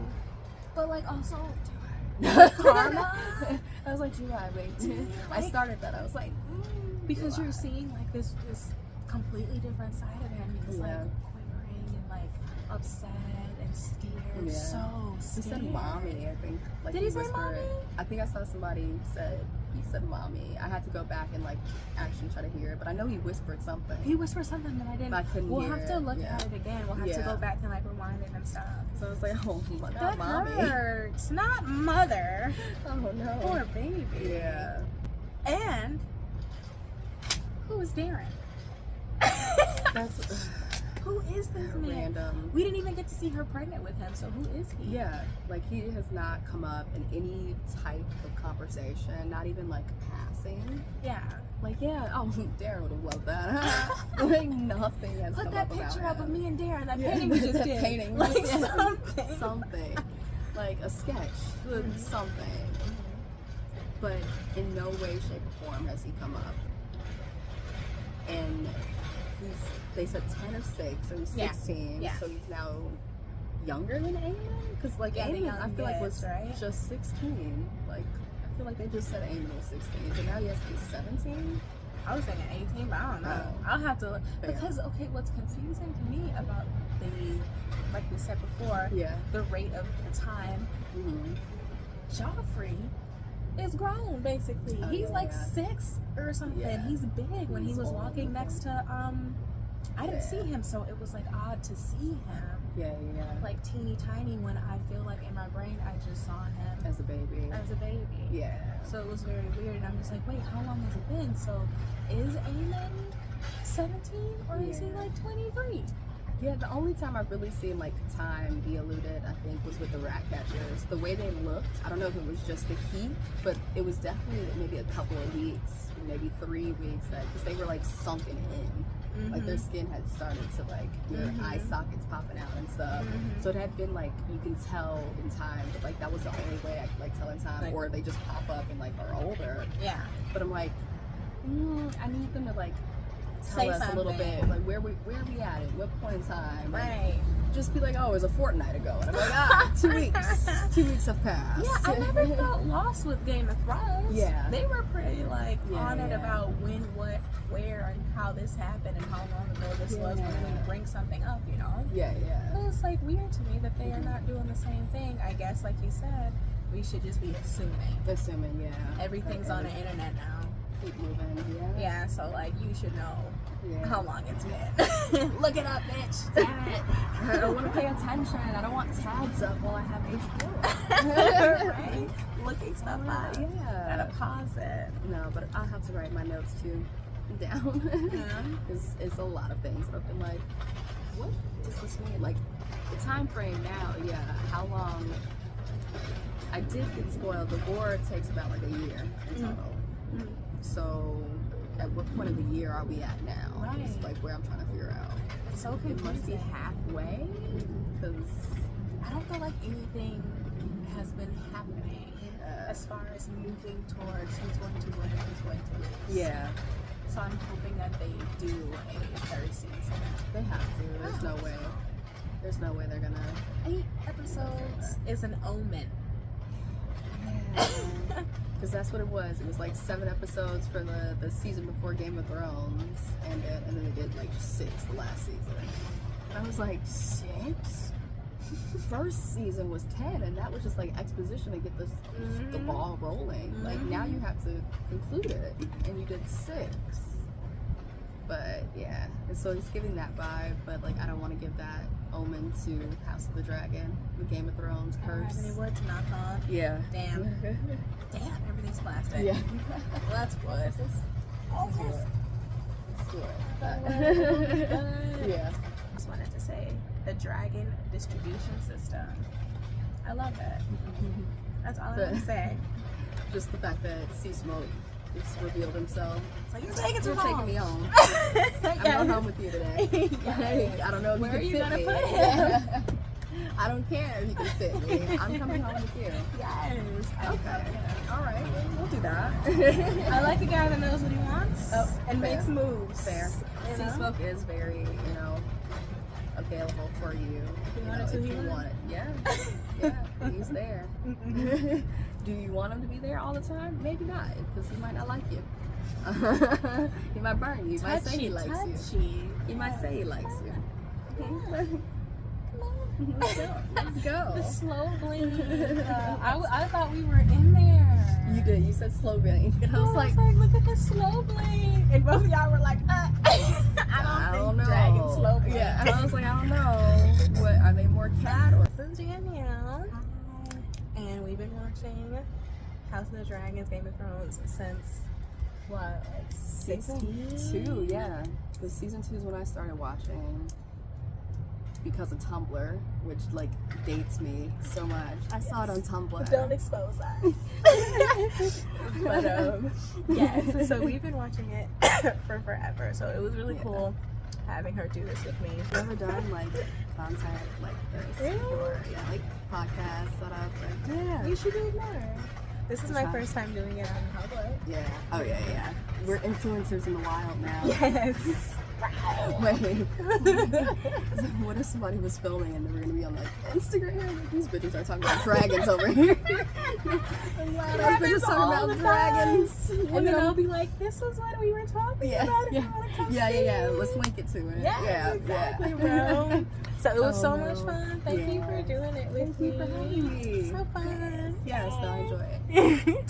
[SPEAKER 1] But, like, also,
[SPEAKER 2] karma. I was like, do I wait? I started that. I was like,
[SPEAKER 1] because you're seeing, like, this completely different side of him. He's like quivering and, like, upset and scared.
[SPEAKER 2] Yeah.
[SPEAKER 1] So
[SPEAKER 2] he
[SPEAKER 1] scared.
[SPEAKER 2] said mommy, I think. Like,
[SPEAKER 1] Did he say
[SPEAKER 2] whispered.
[SPEAKER 1] mommy?
[SPEAKER 2] I think I saw somebody he said mommy. I had to go back and, like, actually try to hear it, but I know he whispered something.
[SPEAKER 1] He whispered something, but I didn't.
[SPEAKER 2] But I couldn't
[SPEAKER 1] we'll
[SPEAKER 2] hear
[SPEAKER 1] have to
[SPEAKER 2] it.
[SPEAKER 1] look
[SPEAKER 2] Yeah.
[SPEAKER 1] at it again. We'll have to go back and, like, rewind it and stuff.
[SPEAKER 2] So I was like, oh, not
[SPEAKER 1] That
[SPEAKER 2] mommy.
[SPEAKER 1] hurts. Not mother.
[SPEAKER 2] Oh no.
[SPEAKER 1] Poor baby.
[SPEAKER 2] Yeah.
[SPEAKER 1] And who is Darren?
[SPEAKER 2] That's
[SPEAKER 1] Who is this man?
[SPEAKER 2] random.
[SPEAKER 1] We didn't even get to see her pregnant with him, so who is he?
[SPEAKER 2] Yeah, like he has not come up in any type of conversation, not even like passing.
[SPEAKER 1] Yeah.
[SPEAKER 2] Like, yeah, oh, Darren would have loved that. Like, nothing has
[SPEAKER 1] Put
[SPEAKER 2] come
[SPEAKER 1] that
[SPEAKER 2] up about
[SPEAKER 1] picture up
[SPEAKER 2] him.
[SPEAKER 1] of me and Darren, that
[SPEAKER 2] Yeah.
[SPEAKER 1] painting we just
[SPEAKER 2] That
[SPEAKER 1] did.
[SPEAKER 2] painting.
[SPEAKER 1] Like,
[SPEAKER 2] Yeah.
[SPEAKER 1] something.
[SPEAKER 2] Something. Like a sketch, something. But in no way, shape, or form has he come up. And they said 10 or 6, so he's 16,
[SPEAKER 1] Yeah.
[SPEAKER 2] so he's now younger than Eamon? Because, like,
[SPEAKER 1] Yeah, the
[SPEAKER 2] Eamon, I feel like, was
[SPEAKER 1] youngest, right?
[SPEAKER 2] just 16. Like, I feel like they just said Eamon was 16, so now he has to be 17?
[SPEAKER 1] I was thinking 18, but I don't know.
[SPEAKER 2] Oh.
[SPEAKER 1] I'll have to look.
[SPEAKER 2] Fair.
[SPEAKER 1] Because, okay, what's confusing to me about like we said before,
[SPEAKER 2] Yeah.
[SPEAKER 1] the rate of the time,
[SPEAKER 2] Mm-hmm.
[SPEAKER 1] Joffrey is grown, basically.
[SPEAKER 2] Oh,
[SPEAKER 1] He's like
[SPEAKER 2] yeah.
[SPEAKER 1] 6 or something.
[SPEAKER 2] Yeah.
[SPEAKER 1] He's big when he
[SPEAKER 2] He's
[SPEAKER 1] was
[SPEAKER 2] old.
[SPEAKER 1] walking next to, I didn't see him, so it was like odd to see him.
[SPEAKER 2] Yeah.
[SPEAKER 1] Like teeny tiny when I feel like in my brain I just saw him
[SPEAKER 2] As a baby.
[SPEAKER 1] as a baby.
[SPEAKER 2] Yeah.
[SPEAKER 1] So it was very weird, and I'm just like, wait, how long has it been? So is Eamon 17 or is he
[SPEAKER 2] Yeah.
[SPEAKER 1] like 23?
[SPEAKER 2] Yeah, the only time I've really seen like time be eluded, I think, was with the rat catchers. The way they looked, I don't know if it was just the heat, but it was definitely maybe a couple of weeks, maybe 3 weeks, because they were like sunken in. Like their skin had started to like their eye sockets popping out and stuff. So it had been like you can tell in time, but like that was the only way I could like tell in time,
[SPEAKER 1] Like-
[SPEAKER 2] or they just pop up and like are older.
[SPEAKER 1] Yeah.
[SPEAKER 2] But I'm like, I need them to like tell
[SPEAKER 1] Say
[SPEAKER 2] us a little
[SPEAKER 1] something.
[SPEAKER 2] bit, like where we at what point in time. Like,
[SPEAKER 1] Right.
[SPEAKER 2] just be like, oh, it was a fortnight ago. And I'm like, 2 weeks. 2 weeks have passed.
[SPEAKER 1] Yeah, I never felt lost with Game of Thrones.
[SPEAKER 2] Yeah.
[SPEAKER 1] They were pretty like
[SPEAKER 2] Yeah,
[SPEAKER 1] on it
[SPEAKER 2] yeah.
[SPEAKER 1] about when, what, where, and how this happened and how long ago this was when we
[SPEAKER 2] Yeah.
[SPEAKER 1] bring something up, you know?
[SPEAKER 2] Yeah.
[SPEAKER 1] But it's like weird to me that they are not doing the same thing. I guess, like you said, we should just be assuming.
[SPEAKER 2] Assuming, yeah.
[SPEAKER 1] Everything's on the internet now.
[SPEAKER 2] Keep moving, yeah.
[SPEAKER 1] Yeah, so like you should know
[SPEAKER 2] Yeah.
[SPEAKER 1] how long it's been. Look it up, bitch. Damn it.
[SPEAKER 2] I don't want to pay attention. I don't want tabs up while I have HBO.
[SPEAKER 1] Right? Looking stuff up.
[SPEAKER 2] Yeah.
[SPEAKER 1] Gotta pause it.
[SPEAKER 2] No, but I'll have to write my notes too down.
[SPEAKER 1] Yeah.
[SPEAKER 2] It's a lot of things that I've been like, what does this mean? Like, the time frame now, yeah, how long? I did get spoiled. The war takes about like a year in total.
[SPEAKER 1] Mhm.
[SPEAKER 2] So, at what point of the year are we at now?
[SPEAKER 1] Right.
[SPEAKER 2] It's like where I'm trying to figure out.
[SPEAKER 1] It's so
[SPEAKER 2] It must be
[SPEAKER 1] confusing.
[SPEAKER 2] halfway, because
[SPEAKER 1] I don't feel like anything has been happening as far as moving towards who's going to win and who's going to lose.
[SPEAKER 2] yeah,
[SPEAKER 1] So I'm hoping that they do a 3rd season.
[SPEAKER 2] they have to. There's no way. There's no way they're gonna.
[SPEAKER 1] 8 episodes is an omen.
[SPEAKER 2] Because that's what it was. It was like 7 episodes for the season before Game of Thrones, and then they did like 6 the last season. And I was like, 6? First season was 10, and that was just like exposition to get the ball rolling. Like now you have to conclude it, and you did 6. But yeah, and so it's giving that vibe, but like I don't want to give that omen to House of the Dragon, the Game of Thrones curse.
[SPEAKER 1] I don't have any wood to knock on.
[SPEAKER 2] Yeah.
[SPEAKER 1] Damn, everything's plastic.
[SPEAKER 2] Yeah.
[SPEAKER 1] Well, that's wood.
[SPEAKER 2] Oh, yeah.
[SPEAKER 1] I just wanted to say the dragon distribution system. I love it. That's all I want to say.
[SPEAKER 2] Just the fact that Sea Smoke just revealed himself.
[SPEAKER 1] It's like, you're taking
[SPEAKER 2] me home.
[SPEAKER 1] I'm
[SPEAKER 2] I'm going home with you today.
[SPEAKER 1] Yes.
[SPEAKER 2] I don't know if
[SPEAKER 1] Where
[SPEAKER 2] you can
[SPEAKER 1] are you
[SPEAKER 2] fit
[SPEAKER 1] gonna
[SPEAKER 2] me.
[SPEAKER 1] put him?
[SPEAKER 2] I don't care if you can fit me. I'm coming home with you.
[SPEAKER 1] Yes.
[SPEAKER 2] Okay. All right. We'll do that.
[SPEAKER 1] I like a guy that knows what he wants and
[SPEAKER 2] fair.
[SPEAKER 1] makes moves.
[SPEAKER 2] Fair.
[SPEAKER 1] You
[SPEAKER 2] Sea
[SPEAKER 1] know?
[SPEAKER 2] Smoke is very, available for you.
[SPEAKER 1] If you want it to,
[SPEAKER 2] if
[SPEAKER 1] he
[SPEAKER 2] you
[SPEAKER 1] will.
[SPEAKER 2] want it. Yeah. Yeah. He's there. Do you want him to be there all the time? Maybe not, because he might not like you. He might burn you. He might say he likes you. He might say he likes you. Let's go.
[SPEAKER 1] The slow blink. I thought we were in there.
[SPEAKER 2] You did. You said slow blink. And I was like,
[SPEAKER 1] look at the slow blink. And both of y'all were like, I don't think dragon slow blink.
[SPEAKER 2] Yeah. And I was like, I don't know. What are they, more cat or?
[SPEAKER 1] This is Danielle. And we've been watching House of the Dragons, Game of Thrones since what, like
[SPEAKER 2] Season
[SPEAKER 1] 16?
[SPEAKER 2] 2, yeah. Because season 2 is when I started watching. Because of Tumblr, which like dates me so much. I saw it on Tumblr.
[SPEAKER 1] Don't expose us. But yes, so we've been watching it for forever. So it was really cool having her do this with me.
[SPEAKER 2] Have you ever done like content like this?
[SPEAKER 1] Really?
[SPEAKER 2] Or like podcasts set up? Like, yeah.
[SPEAKER 1] You should do it more. This is my first time doing it on public.
[SPEAKER 2] Yeah. Oh yeah. We're influencers in the wild now.
[SPEAKER 1] Yes.
[SPEAKER 2] Wait. What if somebody was filming and they were gonna be on like Instagram? These bitches are talking about dragons over here. These bitches talking about dragons.
[SPEAKER 1] And then I'll be like, this is what we were talking about.
[SPEAKER 2] Yeah. Let's link it to it.
[SPEAKER 1] Yes, exactly, bro. So it was so much
[SPEAKER 2] no.
[SPEAKER 1] fun. Thank you for doing it with me.
[SPEAKER 2] Thank you for having me.
[SPEAKER 1] So fun.
[SPEAKER 2] Yes, I enjoy it.